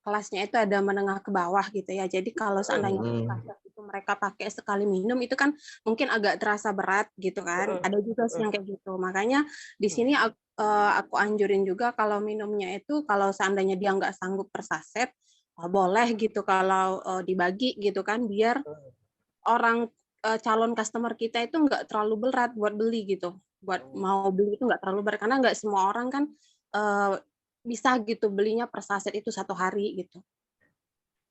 kelasnya itu ada menengah ke bawah gitu ya. Jadi kalau seandainya saset itu mereka pakai sekali minum itu kan mungkin agak terasa berat gitu kan. Ada juga sih yang kayak gitu. Makanya di sini aku anjurin juga kalau minumnya itu kalau seandainya dia nggak sanggup per saset, boleh gitu kalau dibagi gitu kan, biar orang calon customer kita itu nggak terlalu berat buat beli gitu. Buat mau beli itu nggak terlalu berat karena nggak semua orang kan bisa gitu belinya per saset itu 1 hari gitu.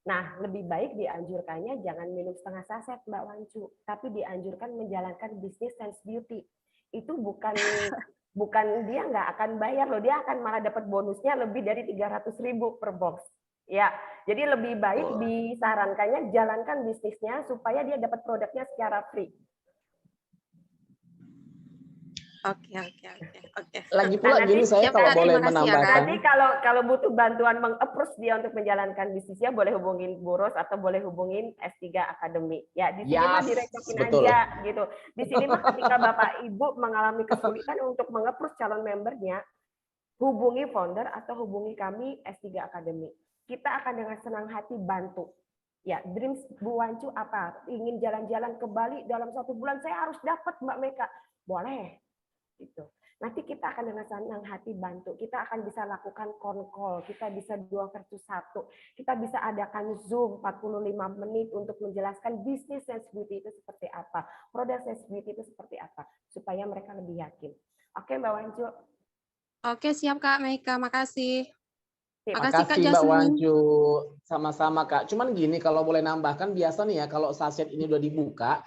Nah, lebih baik dianjurkannya jangan minum setengah saset Mbak Wancu, tapi dianjurkan menjalankan bisnis sense beauty. Itu bukan dia nggak akan bayar loh, dia akan malah dapat bonusnya lebih dari 300.000 per box. Ya, jadi lebih baik disarankannya jalankan bisnisnya supaya dia dapat produknya secara free. Oke. Lagi pula Nah, gini saya siap, kalau Kak. boleh Terima kasih ya, Kak. menambahkan. Nanti kalau butuh bantuan meng-approach dia untuk menjalankan bisnisnya, boleh hubungin Bu Ros atau boleh hubungin S3 Academy. Ya, di sini mah direcokin betul. aja gitu. Di sini mah ketika Bapak Ibu mengalami kesulitan untuk meng-approach calon membernya, hubungi founder atau hubungi kami S3 Academy. Kita akan dengan senang hati bantu. Ya, dreams Bu Wancu apa? Ingin jalan-jalan ke Bali dalam 1 bulan, saya harus dapat Mbak Meka. Boleh. Gitu. Nanti kita akan dengan senang hati bantu. Kita akan bisa lakukan call, kita bisa 2 versus 1. Kita bisa adakan Zoom 45 menit untuk menjelaskan bisnis sense beauty itu seperti apa, produk sense beauty itu seperti apa, supaya mereka lebih yakin. Oke Mbak Wancu. Oke, siap Kak Meika, makasih. Makasih Kak Mbak Jasmine. Wancu. Sama-sama Kak. Cuman gini kalau boleh nambahkan, biasa nih ya kalau saset ini udah dibuka,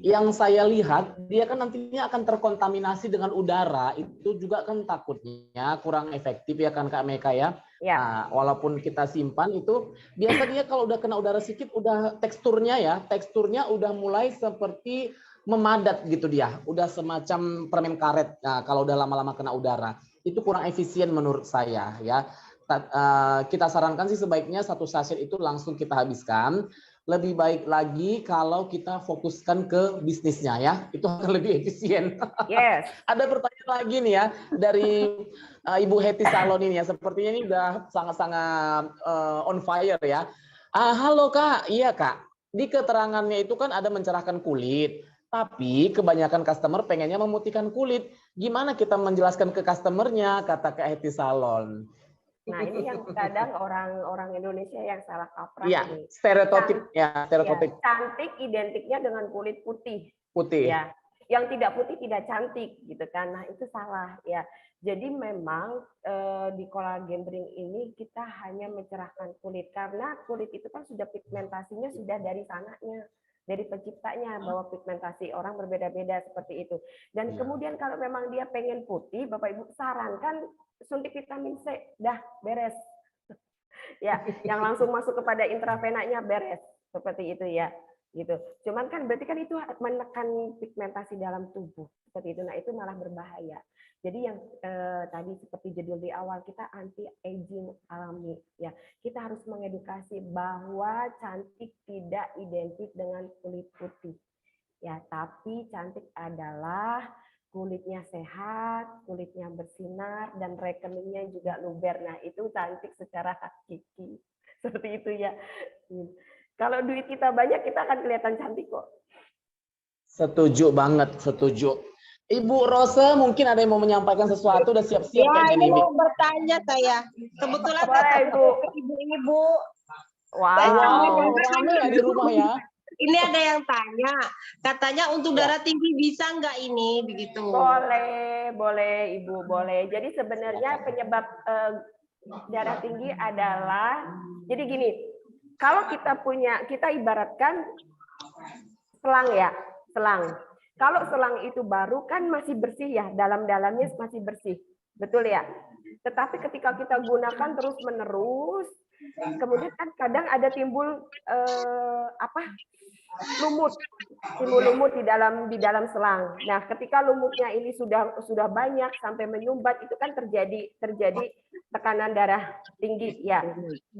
yang saya lihat dia kan nantinya akan terkontaminasi dengan udara, itu juga kan takutnya kurang efektif ya kan Kak Meka ya. Ya. Nah, walaupun kita simpan itu biasa dia kalau udah kena udara sedikit udah teksturnya udah mulai seperti memadat gitu dia, udah semacam permen karet. Nah, kalau udah lama-lama kena udara itu kurang efisien menurut saya ya. Kita sarankan sih sebaiknya 1 saset itu langsung kita habiskan. Lebih baik lagi kalau kita fokuskan ke bisnisnya ya, itu akan lebih efisien. Yes. Ada pertanyaan lagi nih ya dari Ibu Heti Salon ini ya, sepertinya ini udah sangat-sangat on fire ya. Halo Kak, iya Kak. Di keterangannya itu kan ada mencerahkan kulit, tapi kebanyakan customer pengennya memutihkan kulit. Gimana kita menjelaskan ke customernya, kata Kak Heti Salon. Nah, ini yang kadang orang Indonesia yang salah kaprah Iya, ini. stereotip. Ya, cantik identiknya dengan kulit putih. Putih. Ya, yang tidak putih tidak cantik gitu kan. Nah, itu salah ya. Jadi memang di collagen drink ini kita hanya mencerahkan kulit karena kulit itu kan sudah pigmentasinya sudah dari sananya, dari penciptanya, bahwa pigmentasi orang berbeda-beda seperti itu. Dan kemudian kalau memang dia pengen putih, Bapak Ibu sarankan suntik vitamin C, dah beres. Ya, yang langsung masuk kepada intravenanya beres, seperti itu ya. gitu. Cuman kan berarti kan itu menekan pigmentasi dalam tubuh seperti itu. Nah itu malah berbahaya. Jadi yang tadi seperti judul di awal, kita anti aging alami ya. Kita harus mengedukasi bahwa cantik tidak identik dengan kulit putih ya, tapi cantik adalah kulitnya sehat, kulitnya bersinar, dan rekeningnya juga luber. Nah itu cantik secara hakiki seperti itu ya. Kalau duit kita banyak, kita akan kelihatan cantik kok. Setuju banget, setuju. Ibu Rose mungkin ada yang mau menyampaikan sesuatu, udah siap-siap Ya, kayaknya ini nih, Bi. mau bertanya saya. Kebetulan Boleh, Ibu. ibu-ibu. Wow. Rame ya di rumah ya. Ini ada yang tanya, katanya untuk darah tinggi bisa nggak ini begitu? Boleh Ibu, boleh. Jadi sebenarnya penyebab darah tinggi adalah, jadi gini, kalau kita ibaratkan selang ya, selang. Kalau selang itu baru kan masih bersih ya, dalam-dalamnya masih bersih, betul ya. Tetapi ketika kita gunakan terus menerus, kemudian kan kadang ada timbul lumut, timbul lumut di dalam selang. Nah, ketika lumutnya ini sudah banyak sampai menyumbat, itu kan terjadi tekanan darah tinggi ya,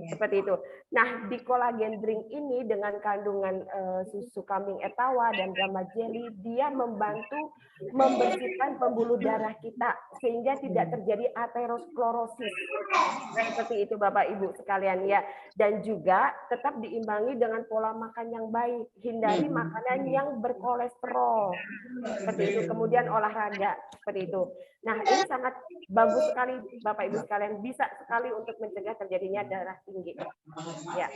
seperti itu. Nah, di kolagen drink ini dengan kandungan susu kambing etawa dan gamma jelly, dia membantu membersihkan pembuluh darah kita sehingga tidak terjadi aterosklerosis. Seperti itu Bapak Ibu sekalian ya. Dan juga tetap diimbangi dengan pola makan yang baik. Hindari makanan yang berkolesterol. Seperti itu. Kemudian olahraga. Seperti itu. Nah, ini sangat bagus sekali Bapak Ibu sekalian. Bisa sekali untuk mencegah terjadinya darah tinggi. Ya.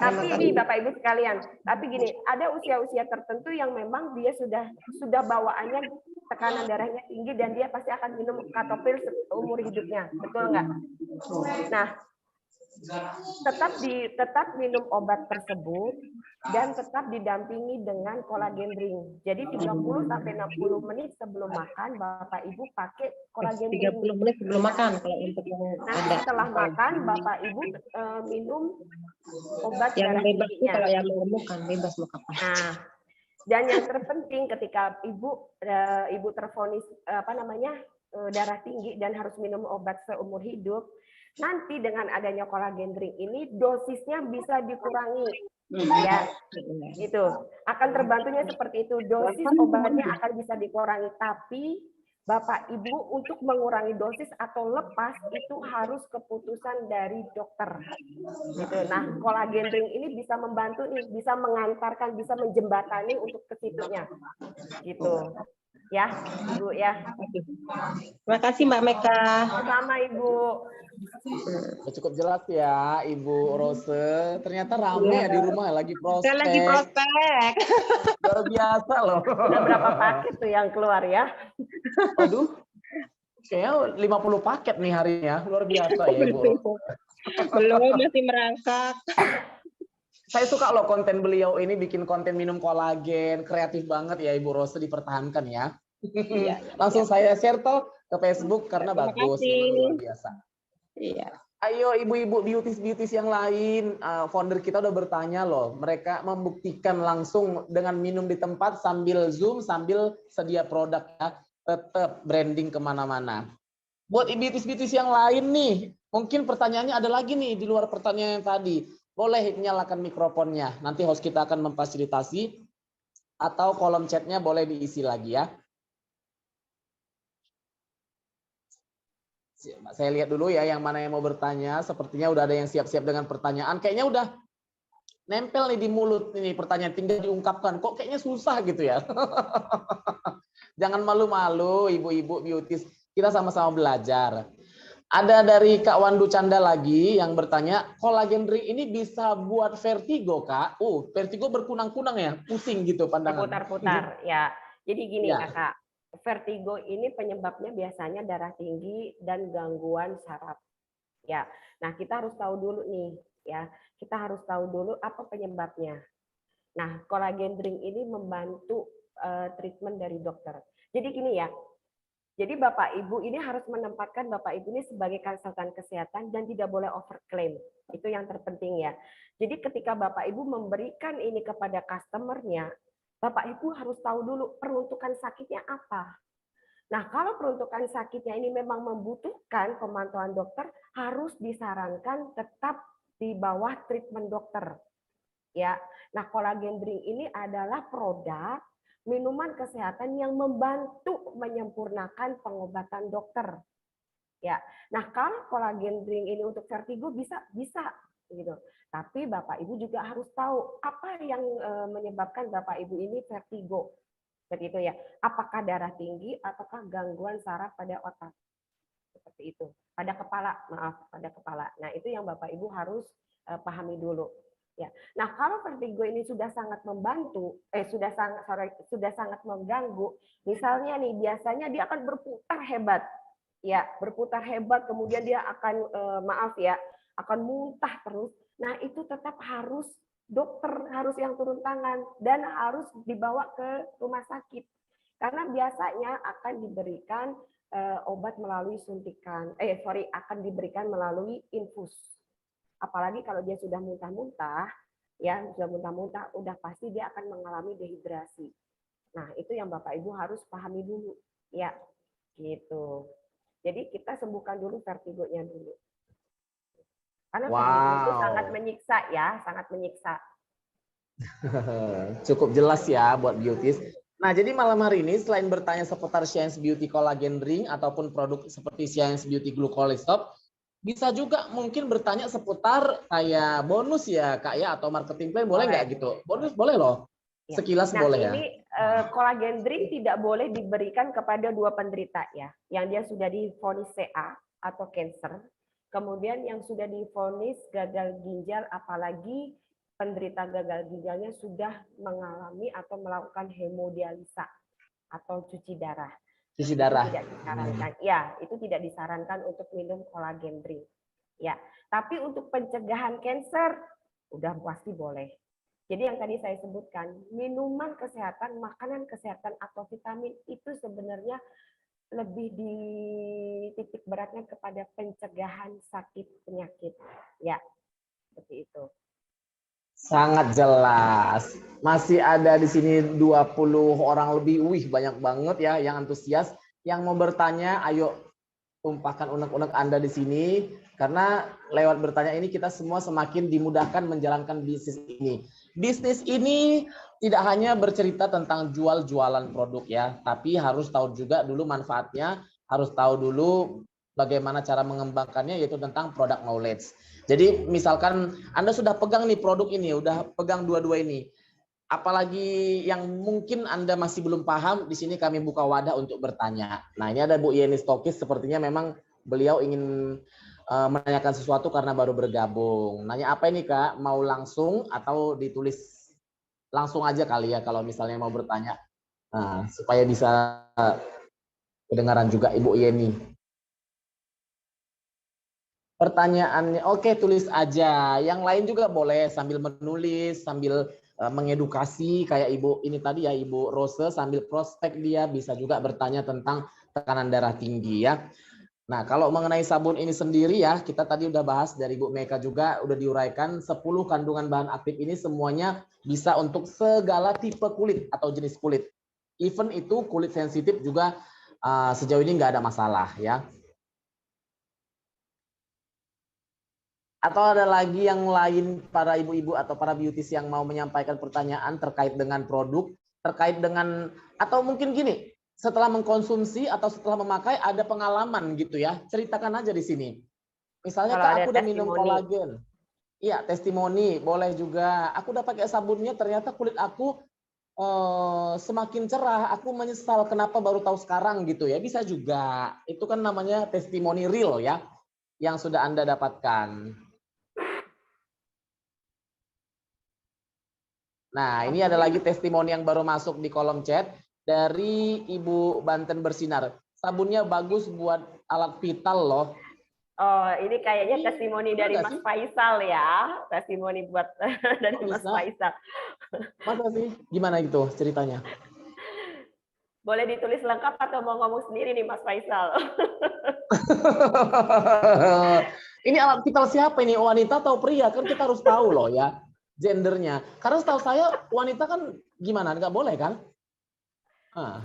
Tapi ini Bapak Ibu sekalian, tapi gini, ada usia-usia tertentu yang memang dia sudah bawaannya tekanan darahnya tinggi dan dia pasti akan minum katopil seumur hidupnya. Betul nggak? Nah, tetap minum obat tersebut dan tetap didampingi dengan kolagen drink. Jadi 30 sampai 60 menit sebelum makan Bapak Ibu pakai kolagen drink. 30 menit sebelum makan kalau untuk yang Nanti setelah makan Bapak Ibu minum obat yang darah bebas itu tingginya. kalau yang gemuk kan bebas mau kapan. Nah, dan yang terpenting ketika ibu tervonis darah tinggi dan harus minum obat seumur hidup, nanti dengan adanya kolagen drink ini dosisnya bisa dikurangi, ya, itu akan terbantunya seperti itu. Dosis obatnya akan bisa dikurangi, tapi Bapak Ibu untuk mengurangi dosis atau lepas itu harus keputusan dari dokter. Gitu. Nah, kolagen drink ini bisa membantu nih, bisa mengantarkan, bisa menjembatani untuk ke situnya. Gitu. Ya, Ibu ya. Terima kasih Mbak Meka. Sama Ibu. Cukup jelas ya Ibu Rose. Ternyata rame ya di rumah lagi prospek. Saya lagi prospek. Luar biasa loh. Udah berapa paket tuh yang keluar ya? Aduh. Kayaknya 50 paket nih harinya. Luar biasa ya Ibu Rose. Belum, masih merangkak. Saya suka loh konten beliau ini, bikin konten minum kolagen, kreatif banget ya Ibu Rose, dipertahankan ya. Langsung saya share toh ke Facebook karena bagus, memang luar biasa. Iya. Ayo ibu-ibu beauties yang lain, founder kita udah bertanya loh, mereka membuktikan langsung dengan minum di tempat sambil Zoom, sambil sedia produk ya, tetap branding kemana-mana. Buat beauties yang lain nih, mungkin pertanyaannya ada lagi nih di luar pertanyaan yang tadi. Boleh nyalakan mikrofonnya. Nanti host kita akan memfasilitasi atau kolom chatnya boleh diisi lagi ya. Saya lihat dulu ya yang mana yang mau bertanya. Sepertinya udah ada yang siap-siap dengan pertanyaan. Kayaknya udah nempel nih di mulut ini pertanyaan, tinggal diungkapkan. Kok kayaknya susah gitu ya. Jangan malu-malu ibu-ibu beauties. Kita sama-sama belajar. Ada dari Kak Wandu Canda lagi yang bertanya, kolagen drink ini bisa buat vertigo, Kak? Vertigo berkunang-kunang ya, pusing gitu pandangan. Berputar-putar, ya. Jadi gini, Ya. Kakak. Vertigo ini penyebabnya biasanya darah tinggi dan gangguan saraf. Ya. Nah, kita harus tahu dulu nih, ya. Kita harus tahu dulu apa penyebabnya. Nah, kolagen drink ini membantu treatment dari dokter. Jadi gini ya, Jadi Bapak Ibu ini harus menempatkan Bapak Ibu ini sebagai konsultan kesehatan dan tidak boleh overclaim. Itu yang terpenting ya. Jadi ketika Bapak Ibu memberikan ini kepada customernya, Bapak Ibu harus tahu dulu peruntukan sakitnya apa. Nah, kalau peruntukan sakitnya ini memang membutuhkan pemantauan dokter, harus disarankan tetap di bawah treatment dokter. Ya. Nah, collagen drink ini adalah produk minuman kesehatan yang membantu menyempurnakan pengobatan dokter. Ya. Nah, kalau collagen drink ini untuk vertigo bisa gitu. Tapi Bapak Ibu juga harus tahu apa yang menyebabkan Bapak Ibu ini vertigo. Seperti itu ya. Apakah darah tinggi ataukah gangguan saraf pada otak? Seperti itu. Pada kepala. Nah, itu yang Bapak Ibu harus pahami dulu. Ya. Nah, kalau vertigo ini sudah sangat membantu, sudah sangat mengganggu. Misalnya nih, biasanya dia akan berputar hebat, ya, berputar hebat. Kemudian dia akan, akan muntah terus. Nah, itu tetap harus dokter harus yang turun tangan dan harus dibawa ke rumah sakit. Karena biasanya akan diberikan obat melalui suntikan, akan diberikan melalui infus. Apalagi kalau dia sudah muntah-muntah, udah pasti dia akan mengalami dehidrasi. Nah, itu yang Bapak Ibu harus pahami dulu, ya, gitu. Jadi kita sembuhkan dulu vertigonya dulu. Karena vertigo itu sangat menyiksa ya, sangat menyiksa. Cukup jelas ya buat beauties. Nah, jadi malam hari ini selain bertanya seputar Science Beauty Collagen Drink ataupun produk seperti Science Beauty Glucolistop, bisa juga mungkin bertanya seputar kayak bonus ya Kak ya, atau marketing plan boleh nggak gitu? Bonus boleh loh, sekilas boleh ya. Ini collagen drink tidak boleh diberikan kepada dua penderita ya, yang dia sudah divonis CA atau cancer, kemudian yang sudah divonis gagal ginjal, apalagi penderita gagal ginjalnya sudah mengalami atau melakukan hemodialisa atau cuci darah. Cuci darah. Itu tidak disarankan. Ya, itu tidak disarankan untuk minum collagen drink. Ya, tapi untuk pencegahan kanker udah pasti boleh. Jadi yang tadi saya sebutkan, minuman kesehatan, makanan kesehatan atau vitamin itu sebenarnya lebih dititik beratnya kepada pencegahan sakit penyakit. Ya, seperti itu. Sangat jelas. Masih ada di sini 20 orang lebih. Wih, banyak banget ya yang antusias. Yang mau bertanya, ayo tumpahkan unek-unek Anda di sini. Karena lewat bertanya ini kita semua semakin dimudahkan menjalankan bisnis ini. Bisnis ini tidak hanya bercerita tentang jual-jualan produk ya. Tapi harus tahu juga dulu manfaatnya. Harus tahu dulu bagaimana cara mengembangkannya, yaitu tentang product knowledge. Jadi misalkan Anda sudah pegang nih produk ini, udah pegang dua-dua ini. Apalagi yang mungkin Anda masih belum paham, di sini kami buka wadah untuk bertanya. Nah, ini ada Bu Yeni Stokis, sepertinya memang beliau ingin menanyakan sesuatu karena baru bergabung. Nanya apa ini Kak? Mau langsung atau ditulis langsung aja kali ya kalau misalnya mau bertanya. Nah, supaya bisa kedengaran juga Ibu Yeni. Pertanyaannya, oke, tulis aja. Yang lain juga boleh sambil menulis, sambil mengedukasi kayak Ibu ini tadi ya, Ibu Rose, sambil prospek dia bisa juga bertanya tentang tekanan darah tinggi ya. Nah, kalau mengenai sabun ini sendiri ya, kita tadi udah bahas dari Bu Meka juga udah diuraikan 10 kandungan bahan aktif ini semuanya bisa untuk segala tipe kulit atau jenis kulit. Even itu kulit sensitif juga sejauh ini nggak ada masalah ya. Atau ada lagi yang lain para ibu-ibu atau para beauties yang mau menyampaikan pertanyaan terkait dengan produk, terkait dengan, atau mungkin gini, setelah mengkonsumsi atau setelah memakai ada pengalaman gitu ya, ceritakan aja di sini. Misalnya Kak, aku udah minum kolagen. Iya, testimoni boleh juga. Aku udah pakai sabunnya, ternyata kulit aku semakin cerah. Aku menyesal kenapa baru tahu sekarang gitu ya. Bisa juga. Itu kan namanya testimoni real ya, yang sudah Anda dapatkan. Nah, ini ada lagi testimoni yang baru masuk di kolom chat dari Ibu Banten Bersinar. Sabunnya bagus buat alat vital loh. Oh, ini kayaknya testimoni dari Mas Faisal ya. Testimoni buat dari Mas Faisal. Masa sih? Gimana gitu ceritanya? Boleh ditulis lengkap atau mau ngomong sendiri nih Mas Faisal? Ini alat vital siapa ini? Wanita atau pria? Kan kita harus tahu loh ya gendernya. Karena setahu saya wanita kan gimana? Nggak boleh kan?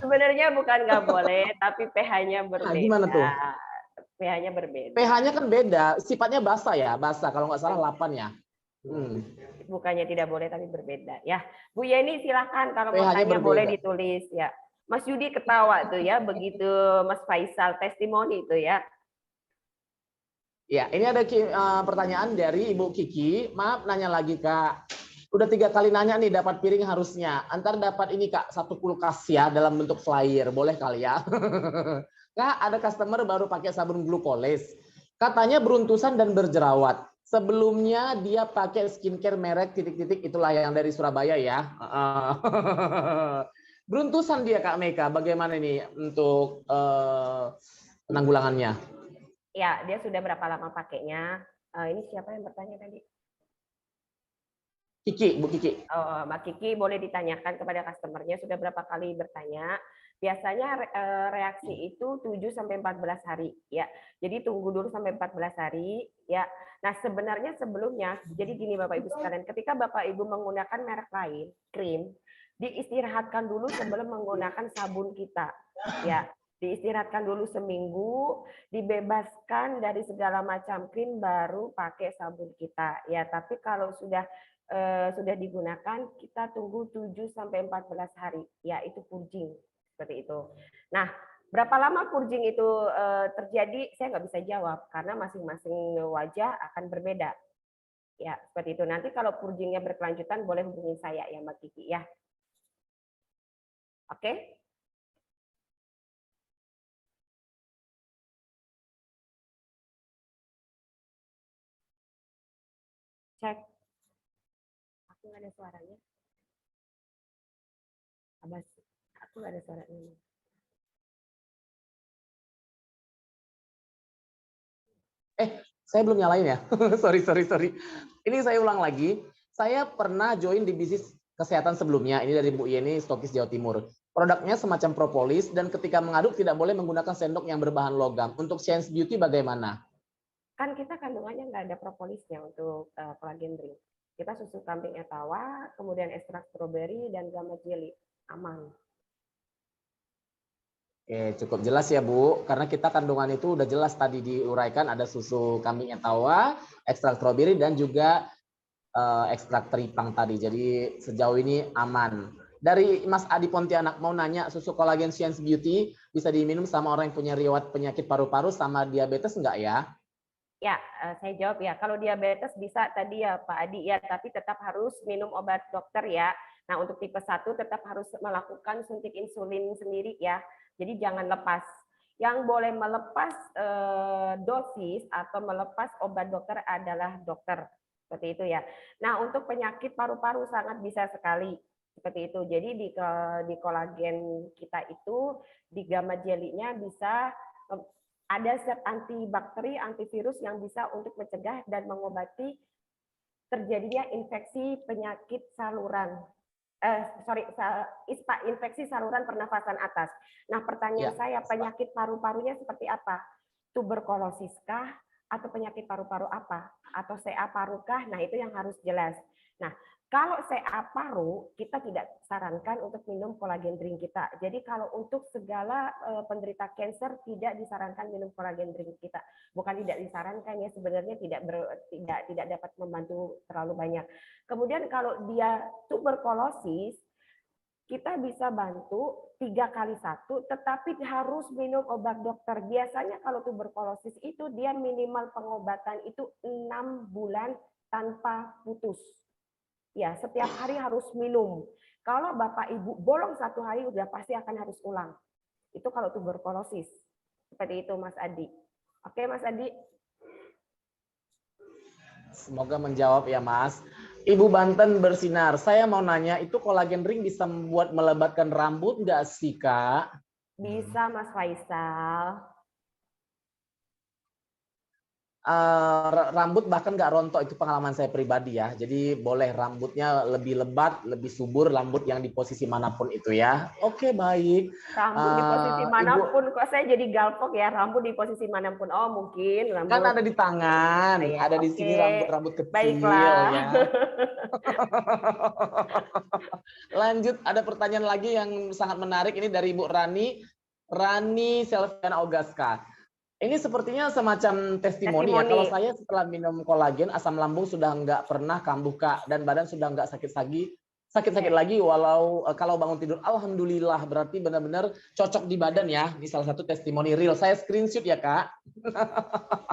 Sebenarnya bukan nggak boleh, tapi pH-nya berbeda. Gimana tuh? pH-nya berbeda. pH-nya kan beda. Sifatnya basa ya, basa. Kalau nggak salah 8 ya. Bukannya tidak boleh, tapi berbeda ya. Bu Yeni silakan kalau mau pH-nya tanya berbeda. boleh ditulis ya. Mas Yudi ketawa tuh ya, begitu Mas Faisal testimoni itu ya. Ya, ini ada pertanyaan dari Ibu Kiki. Maaf nanya lagi Kak. Udah 3 kali nanya nih dapat piring harusnya. Antar dapat ini Kak, 1 kulkas ya dalam bentuk flyer. Boleh kali ya? Kak, ada customer baru pakai sabun glukolis. Katanya beruntusan dan berjerawat. Sebelumnya dia pakai skincare merek titik-titik itulah yang dari Surabaya ya. Beruntusan dia Kak Meka, bagaimana ini untuk penanggulangannya? Ya, dia sudah berapa lama pakainya? Ini siapa yang bertanya tadi? Kiki, Bu Kiki. Oh, Mbak Kiki boleh ditanyakan kepada customernya sudah berapa kali bertanya. Biasanya reaksi itu 7 sampai 14 hari ya. Jadi tunggu dulu sampai 14 hari ya. Nah, sebenarnya sebelumnya jadi gini Bapak Ibu sekalian, ketika Bapak Ibu menggunakan merek lain, krim, diistirahatkan dulu sebelum menggunakan sabun kita ya. Diistirahatkan dulu seminggu, dibebaskan dari segala macam krim baru pakai sabun kita ya. Tapi kalau sudah digunakan, kita tunggu 7 sampai 14 hari ya, itu purging seperti itu. Nah, berapa lama purging itu terjadi saya nggak bisa jawab karena masing-masing wajah akan berbeda ya, seperti itu. Nanti kalau purgingnya berkelanjutan boleh hubungi saya ya Mbak Kiki ya. Oke. Cek. Aku nggak ada suaranya. Abas, aku nggak ada suaranya. Saya belum nyalain ya. sorry. Ini saya ulang lagi. Saya pernah join di bisnis kesehatan sebelumnya. Ini dari Bu Yeni, stokis Jawa Timur. Produknya semacam propolis dan ketika mengaduk tidak boleh menggunakan sendok yang berbahan logam. Untuk Science Beauty bagaimana? Kan kita kandungannya nggak ada propolisnya untuk collagen drink. Kita susu kambing etawa, kemudian ekstrak stroberi dan gamma jelly, aman. Oke, cukup jelas ya Bu, karena kita kandungan itu udah jelas tadi diuraikan, ada susu kambing etawa, ekstrak stroberi dan juga ekstrak teripang tadi. Jadi sejauh ini aman. Dari Mas Adi Pontianak mau nanya, susu kolagen Science Beauty bisa diminum sama orang yang punya riwayat penyakit paru-paru sama diabetes enggak ya? Ya, saya jawab ya. Kalau diabetes bisa tadi ya Pak Adi ya, tapi tetap harus minum obat dokter ya. Nah, untuk tipe 1 tetap harus melakukan suntik insulin sendiri ya. Jadi jangan lepas. Yang boleh melepas dosis atau melepas obat dokter adalah dokter. Seperti itu ya. Nah, untuk penyakit paru-paru sangat bisa sekali. Seperti itu. Jadi di kolagen kita itu, di gamma jelly-nya bisa ada zat antibakteri, antivirus yang bisa untuk mencegah dan mengobati terjadinya infeksi penyakit saluran. Infeksi saluran pernafasan atas. Nah, pertanyaan saya, penyakit paru-parunya seperti apa? Tuberkulosis kah? Atau penyakit paru-paru apa? Atau CA paru kah? Nah, itu yang harus jelas. Nah, kalau CA paru, kita tidak sarankan untuk minum kolagen drink kita. Jadi kalau untuk segala penderita kanker tidak disarankan minum kolagen drink kita. Bukan tidak disarankan ya, sebenarnya tidak dapat membantu terlalu banyak. Kemudian kalau dia tuberkulosis, kita bisa bantu 3x1, tetapi harus minum obat dokter. Biasanya kalau tuberkulosis itu dia minimal pengobatan itu 6 bulan tanpa putus. Ya, setiap hari harus minum. Kalau Bapak Ibu bolong 1 hari udah pasti akan harus ulang. Itu kalau tuberkulosis. Seperti itu Mas Adi. Oke Mas Adi. Semoga menjawab ya Mas. Ibu Banten bersinar. Saya mau nanya, itu kolagen ring bisa membuat melebatkan rambut nggak sih Kak? Bisa Mas Faisal. rambut bahkan nggak rontok, itu pengalaman saya pribadi ya. Jadi boleh rambutnya lebih lebat, lebih subur, rambut yang di posisi manapun itu ya. Oke, baik. Rambut di posisi manapun, kok saya jadi galpok ya, rambut di posisi manapun. Oh mungkin rambut. Kan ada di tangan, Ya, ada di sini oke. rambut kecil Baiklah. ya. Lanjut, ada pertanyaan lagi yang sangat menarik ini dari Ibu Rani Selviana Ogaska. Ini sepertinya semacam testimoni ya. Kalau saya setelah minum kolagen, asam lambung sudah nggak pernah kambuh Kak, dan badan sudah nggak sakit-sakit lagi. Walau kalau bangun tidur, alhamdulillah, berarti benar-benar cocok di badan ya. Ini salah satu testimoni real. Saya screenshot ya Kak.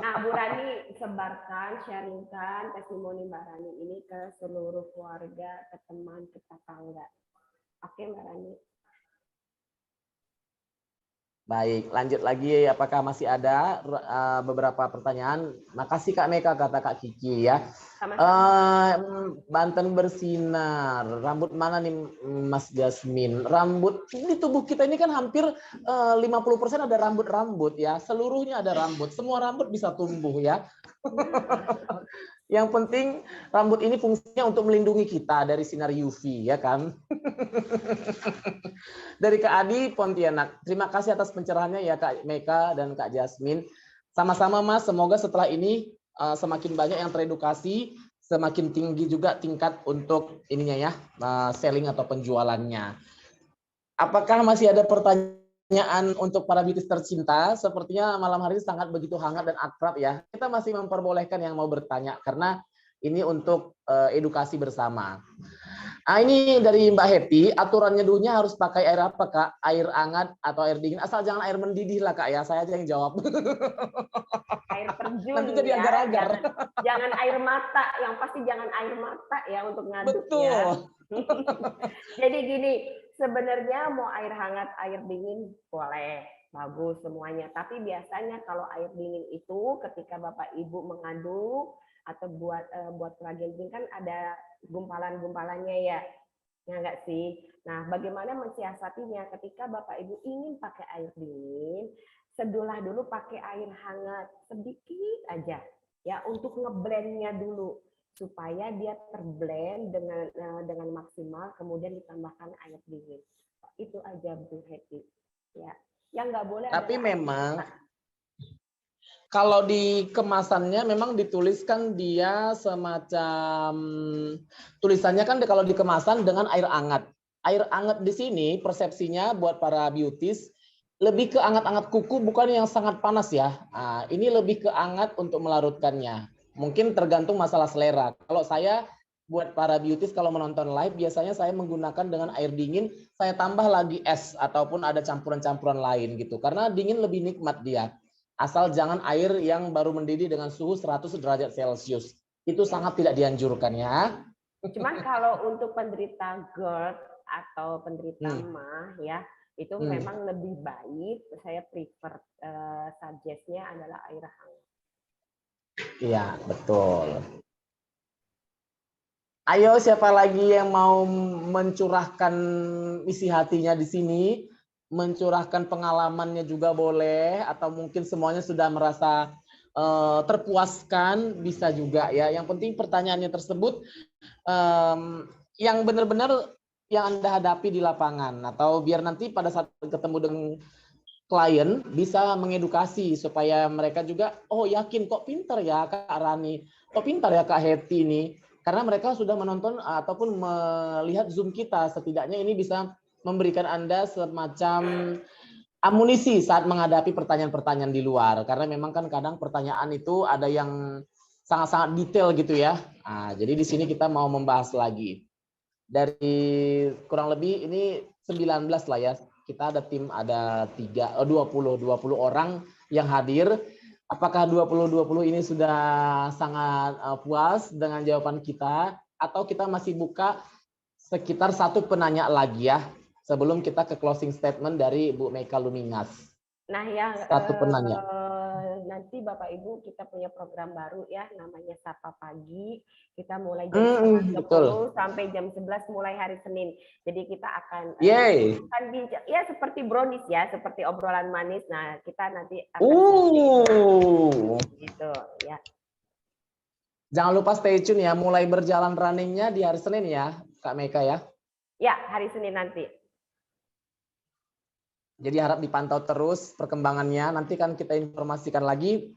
Nah, Bu Rani, sebarkan, sharingkan testimoni Mbak Rani ini ke seluruh keluarga, ke teman, ke tetangga. Oke, Mbak Rani. Baik, lanjut lagi. Apakah masih ada beberapa pertanyaan? Makasih Kak Meka, kata Kak Kiki ya. Banten bersinar. Rambut mana nih Mas Jasmine? Rambut di tubuh kita ini kan hampir 50% ada rambut-rambut ya. Seluruhnya ada rambut. Semua rambut bisa tumbuh ya. Yang penting rambut ini fungsinya untuk melindungi kita dari sinar UV ya kan. Dari Kak Adi Pontianak, terima kasih atas pencerahannya ya Kak Meka dan Kak Jasmine. Sama-sama Mas, semoga setelah ini semakin banyak yang teredukasi, semakin tinggi juga tingkat untuk ininya ya, selling atau penjualannya. Apakah masih ada pertanyaan untuk para beauties tercinta? Sepertinya malam hari ini sangat begitu hangat dan akrab ya. Kita masih memperbolehkan yang mau bertanya karena ini untuk edukasi bersama. Nah, ini dari Mbak Happy, aturan nyeduhnya harus pakai air apa Kak? Air hangat atau air dingin? Asal jangan air mendidih lah Kak ya, saya aja yang jawab. Air terjun. Nanti jadi ya. agar-agar. Jangan air mata, yang pasti jangan air mata ya untuk ngaduk. Betul. Ya. Jadi gini, sebenarnya mau air hangat, air dingin boleh, bagus semuanya. Tapi biasanya kalau air dingin itu ketika Bapak Ibu mengaduk atau buat kolagen kan ada gumpalan-gumpalannya ya enggak sih? Nah, bagaimana mensiasatinya ketika Bapak Ibu ingin pakai air dingin, sedulah dulu pakai air hangat sedikit aja ya untuk ngeblendnya dulu supaya dia terblend dengan maksimal, kemudian ditambahkan air dingin. Itu aja Bu Happy ya. Yang nggak boleh. Tapi memang kalau di kemasannya memang dituliskan dia semacam tulisannya kan kalau di kemasan dengan air hangat. Air hangat di sini persepsinya buat para beauties lebih ke hangat-hangat kuku, bukan yang sangat panas ya. Nah, ini lebih ke hangat untuk melarutkannya. Mungkin tergantung masalah selera. Kalau saya buat para beauties kalau menonton live biasanya saya menggunakan dengan air dingin, saya tambah lagi es ataupun ada campuran-campuran lain gitu. Karena dingin lebih nikmat dia. Asal jangan air yang baru mendidih dengan suhu 100 derajat Celcius. Itu sangat tidak dianjurkan ya. Cuman kalau untuk penderita GERD atau penderita MAH ya, itu memang lebih baik, saya prefer suggest-nya adalah air hangat. Iya, betul. Ayo siapa lagi yang mau mencurahkan isi hatinya di sini? Mencurahkan pengalamannya juga boleh, atau mungkin semuanya sudah merasa terpuaskan, bisa juga ya. Yang penting pertanyaannya tersebut yang benar-benar yang Anda hadapi di lapangan, atau biar nanti pada saat ketemu dengan klien bisa mengedukasi supaya mereka juga, oh yakin kok pintar ya Kak Rani, kok pintar ya Kak Hetty ini, karena mereka sudah menonton ataupun melihat Zoom kita, setidaknya ini bisa memberikan Anda semacam amunisi saat menghadapi pertanyaan-pertanyaan di luar. Karena memang kan kadang pertanyaan itu ada yang sangat-sangat detail gitu ya. Nah, jadi di sini kita mau membahas lagi. Dari kurang lebih ini 19 lah ya. Kita ada tim ada 20 orang yang hadir. Apakah 20 ini sudah sangat puas dengan jawaban kita, atau kita masih buka sekitar satu penanya lagi ya? Sebelum kita ke closing statement dari Bu Meka Lumingas. Nah, yang satu penanya. nanti Bapak Ibu kita punya program baru ya, namanya Sapa Pagi. Kita mulai jam 10 sampai jam 11 mulai hari Senin. Jadi kita akan bincang ya seperti brownies ya, seperti obrolan manis. Nah, kita nanti akan gitu ya. Jangan lupa stay tune ya, mulai berjalan runningnya di hari Senin ya, Kak Meka ya. Ya, hari Senin nanti. Jadi harap dipantau terus perkembangannya. Nanti kan kita informasikan lagi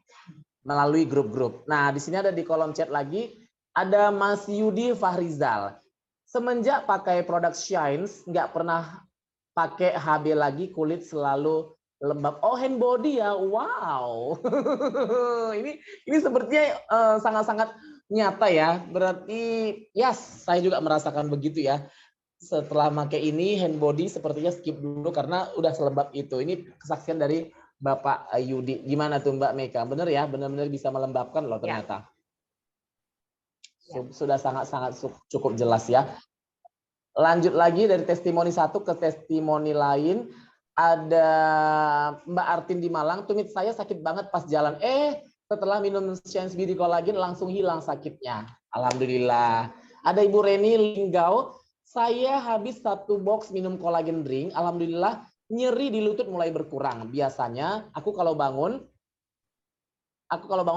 melalui grup-grup. Nah, di sini ada di kolom chat lagi ada Mas Yudi Fahrizal. Semenjak pakai produk Shines, nggak pernah pakai HB lagi, kulit selalu lembab. Oh, hand body ya, wow. ini sepertinya sangat-sangat nyata ya. Berarti, yes, saya juga merasakan begitu ya. Setelah pakai ini hand body sepertinya skip dulu karena udah selembab itu. Ini kesaksian dari Bapak Yudi. Gimana tuh Mbak Meka? Bener ya, benar-benar bisa melembabkan loh ternyata. Sudah sangat-sangat cukup jelas ya. Lanjut lagi dari testimoni satu ke testimoni lain. Ada Mbak Artin di Malang. Tumit saya sakit banget pas jalan. Setelah minum Shines Beauty Collagen langsung hilang sakitnya. Alhamdulillah. Ada Ibu Reni Linggau. Saya habis 1 box minum collagen drink. Alhamdulillah nyeri di lutut mulai berkurang. Biasanya aku kalau bangun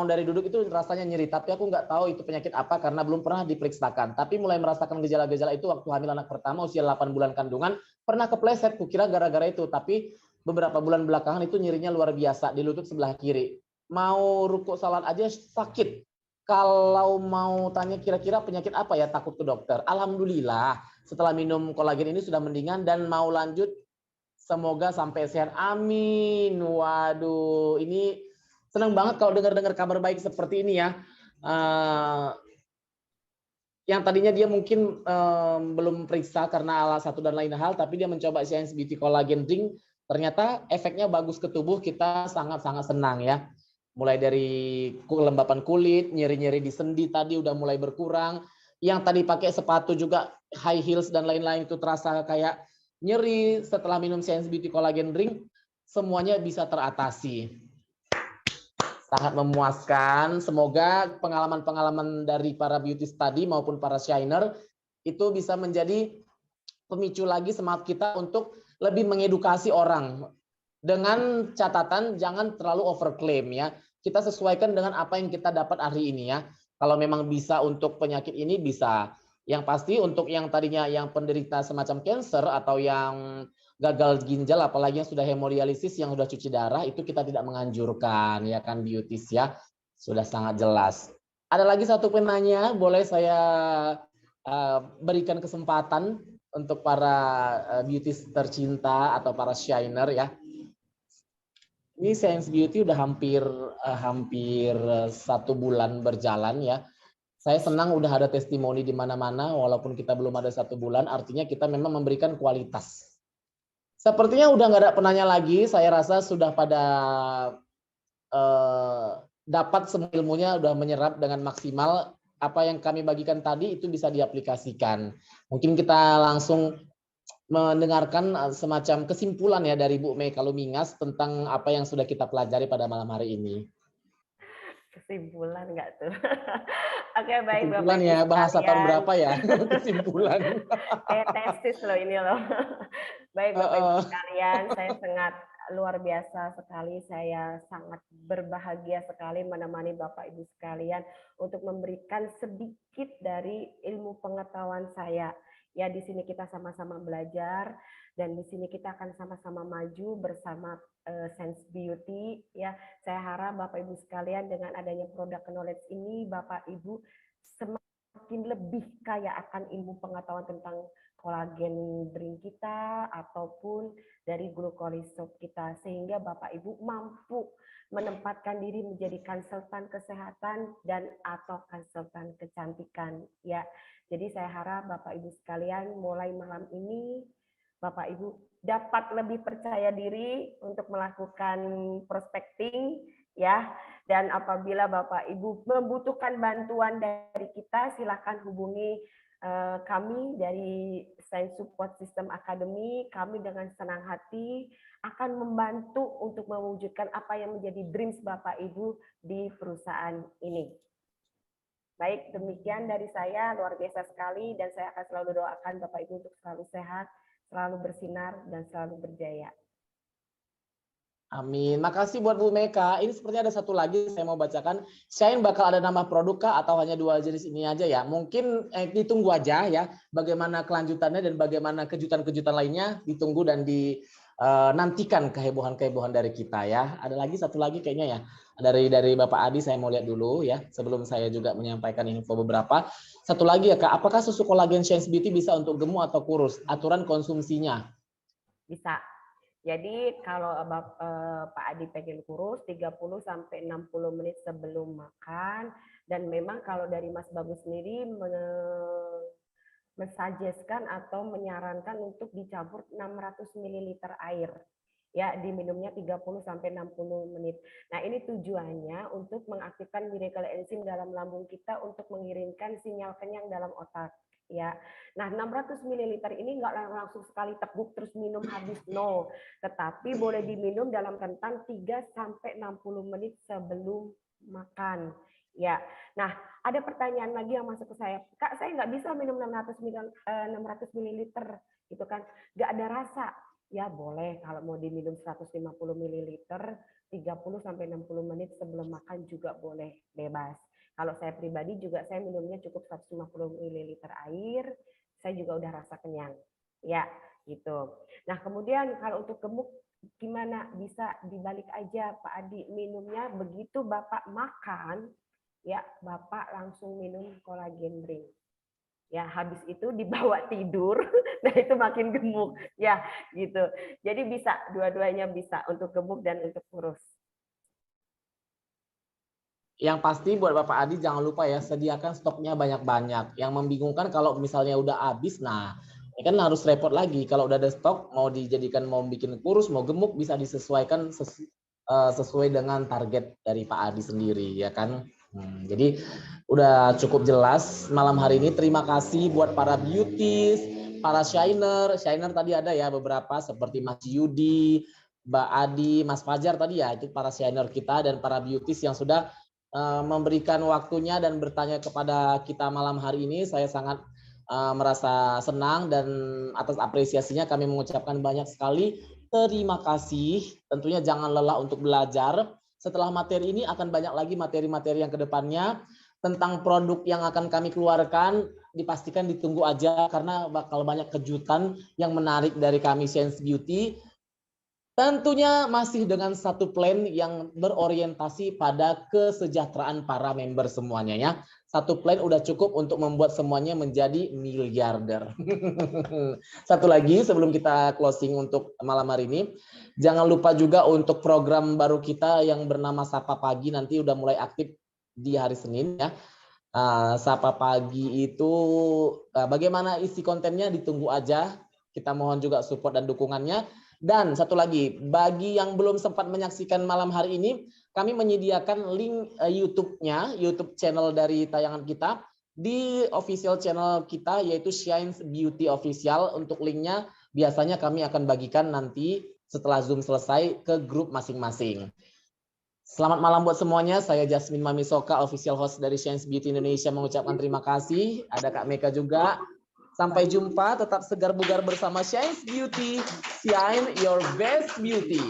dari duduk itu rasanya nyeri. Tapi aku nggak tahu itu penyakit apa karena belum pernah diperiksakan. Tapi mulai merasakan gejala-gejala itu waktu hamil anak pertama usia 8 bulan kandungan. Pernah kepleset, kukira gara-gara itu. Tapi beberapa bulan belakangan itu nyerinya luar biasa di lutut sebelah kiri. Mau rukuk salat aja sakit. Kalau mau tanya kira-kira penyakit apa ya, takut ke dokter. Alhamdulillah setelah minum kolagen ini sudah mendingan dan mau lanjut. Semoga sampai sehat. Amin. Waduh, ini senang banget kalau dengar-dengar kabar baik seperti ini ya. Yang tadinya dia mungkin belum periksa karena ala satu dan lain hal, tapi dia mencoba Shines Beauty Collagen Drink. Ternyata efeknya bagus ke tubuh, kita sangat-sangat senang ya. Mulai dari kelembapan kulit, nyeri-nyeri di sendi tadi udah mulai berkurang. Yang tadi pakai sepatu juga high heels dan lain-lain itu terasa kayak nyeri setelah minum Shines Beauty Collagen Drink, semuanya bisa teratasi. Sangat memuaskan. Semoga pengalaman-pengalaman dari para beauty study maupun para shiner itu bisa menjadi pemicu lagi semangat kita untuk lebih mengedukasi orang. Dengan catatan jangan terlalu overclaim ya. Kita sesuaikan dengan apa yang kita dapat hari ini ya. Kalau memang bisa untuk penyakit ini bisa. Yang pasti untuk yang tadinya yang penderita semacam cancer atau yang gagal ginjal apalagi yang sudah hemodialisis yang sudah cuci darah itu kita tidak menganjurkan ya kan beauties ya. Sudah sangat jelas. Ada lagi satu penanya, boleh saya berikan kesempatan untuk para beauties tercinta atau para shiner ya. Ini Shines Beauty udah hampir 1 bulan berjalan ya. Saya senang udah ada testimoni di mana-mana, walaupun kita belum ada 1 bulan, artinya kita memang memberikan kualitas. Sepertinya udah nggak ada penanya lagi, saya rasa sudah pada dapat semua ilmunya, udah menyerap dengan maksimal. Apa yang kami bagikan tadi itu bisa diaplikasikan. Mungkin kita langsung mendengarkan semacam kesimpulan ya dari Bu Meka Lumingas tentang apa yang sudah kita pelajari pada malam hari ini. Kesimpulan nggak tuh? Oke, baik kesimpulan Bapak ya, bahasa tahun berapa ya? Kesimpulan. Kayak tesis loh ini loh. Baik Bapak Ibu sekalian, saya sangat luar biasa sekali. Saya sangat berbahagia sekali menemani Bapak Ibu sekalian untuk memberikan sedikit dari ilmu pengetahuan saya. Ya, di sini kita sama-sama belajar dan di sini kita akan sama-sama maju bersama Shines Beauty. Ya, saya harap Bapak Ibu sekalian dengan adanya produk knowledge ini, Bapak Ibu semakin lebih kaya akan ilmu pengetahuan tentang kolagen drink kita ataupun dari glucolisop kita sehingga Bapak Ibu mampu menempatkan diri menjadi konsultan kesehatan dan atau konsultan kecantikan ya. Jadi saya harap Bapak Ibu sekalian mulai malam ini Bapak Ibu dapat lebih percaya diri untuk melakukan prospecting ya. Dan apabila Bapak Ibu membutuhkan bantuan dari kita silakan hubungi kami dari Shines Support System Academy. Kami dengan senang hati akan membantu untuk mewujudkan apa yang menjadi dreams Bapak Ibu di perusahaan ini. Baik, demikian dari saya, luar biasa sekali, dan saya akan selalu doakan Bapak Ibu untuk selalu sehat, selalu bersinar, dan selalu berjaya. Amin. Makasih buat Bu Meka. Ini sepertinya ada satu lagi saya mau bacakan. Shine bakal ada nama produk kah atau hanya 2 jenis ini aja ya? Mungkin ditunggu aja ya. Bagaimana kelanjutannya dan bagaimana kejutan-kejutan lainnya ditunggu dan dinantikan kehebohan-kehebohan dari kita ya. Ada lagi satu lagi kayaknya ya. Dari Bapak Adi saya mau lihat dulu ya. Sebelum saya juga menyampaikan info beberapa. Satu lagi ya Kak, apakah susu kolagen Shine Beauty bisa untuk gemuk atau kurus? Aturan konsumsinya. Bisa. Jadi kalau Pak Adi pengen kurus 30-60 menit sebelum makan, dan memang kalau dari Mas Bagus sendiri mensuggestkan atau menyarankan untuk dicampur 600 ml air. Ya, diminumnya 30-60 menit. Nah, ini tujuannya untuk mengaktifkan miracle enzim dalam lambung kita untuk mengirimkan sinyal kenyang dalam otak. Ya, nah 600 ml ini nggak langsung sekali teguk terus minum habis, no, tetapi boleh diminum dalam rentang 3-60 menit sebelum makan. Ya, nah ada pertanyaan lagi yang masuk ke saya, Kak, saya nggak bisa minum 600 ml, gitu kan, nggak ada rasa. Ya boleh, kalau mau diminum 150 ml 30-60 menit sebelum makan juga boleh, bebas. Kalau saya pribadi juga saya minumnya cukup 150 ml air, saya juga udah rasa kenyang. Ya, gitu. Nah, kemudian kalau untuk gemuk gimana? Bisa dibalik aja Pak Adi, minumnya begitu Bapak makan, ya Bapak langsung minum kolagen drink. Ya, habis itu dibawa tidur, nah itu makin gemuk. Ya, gitu. Jadi bisa, dua-duanya bisa untuk gemuk dan untuk kurus. Yang pasti buat Bapak Adi jangan lupa ya, sediakan stoknya banyak-banyak. Yang membingungkan kalau misalnya udah habis, nah ini kan harus repot lagi. Kalau udah ada stok, mau dijadikan mau bikin kurus, mau gemuk, bisa disesuaikan sesuai dengan target dari Pak Adi sendiri, ya kan? Jadi udah cukup jelas malam hari ini. Terima kasih buat para beauties, para shiner. Shiner tadi ada ya beberapa seperti Mas Yudi, Mbak Adi, Mas Fajar tadi ya, itu para shiner kita dan para beauties yang sudah memberikan waktunya dan bertanya kepada kita malam hari ini. Saya sangat merasa senang dan atas apresiasinya kami mengucapkan banyak sekali terima kasih. Tentunya jangan lelah untuk belajar. Setelah materi ini akan banyak lagi materi-materi yang kedepannya tentang produk yang akan kami keluarkan. Dipastikan ditunggu aja karena bakal banyak kejutan yang menarik dari kami Shine Beauty. Tentunya masih dengan satu plan yang berorientasi pada kesejahteraan para member semuanya ya. Satu plan udah cukup untuk membuat semuanya menjadi miliarder. Satu lagi sebelum kita closing untuk malam hari ini, jangan lupa juga untuk program baru kita yang bernama Sapa Pagi, nanti udah mulai aktif di hari Senin ya. Sapa Pagi itu bagaimana isi kontennya ditunggu aja. Kita mohon juga support dan dukungannya. Dan satu lagi, bagi yang belum sempat menyaksikan malam hari ini, kami menyediakan link YouTube-nya, YouTube channel dari tayangan kita, di official channel kita, yaitu Shine Beauty Official. Untuk linknya, biasanya kami akan bagikan nanti setelah Zoom selesai ke grup masing-masing. Selamat malam buat semuanya, saya Jasmine Mamisoka, official host dari Shine Beauty Indonesia, mengucapkan terima kasih. Ada Kak Meka juga. Sampai jumpa, tetap segar bugar bersama Shine Beauty. Shine your best beauty.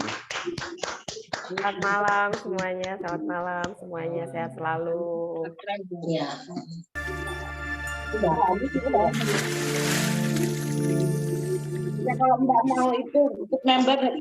Selamat malam semuanya, selamat malam semuanya, sehat selalu. Ya. Ya kalau Mbak mau itu untuk member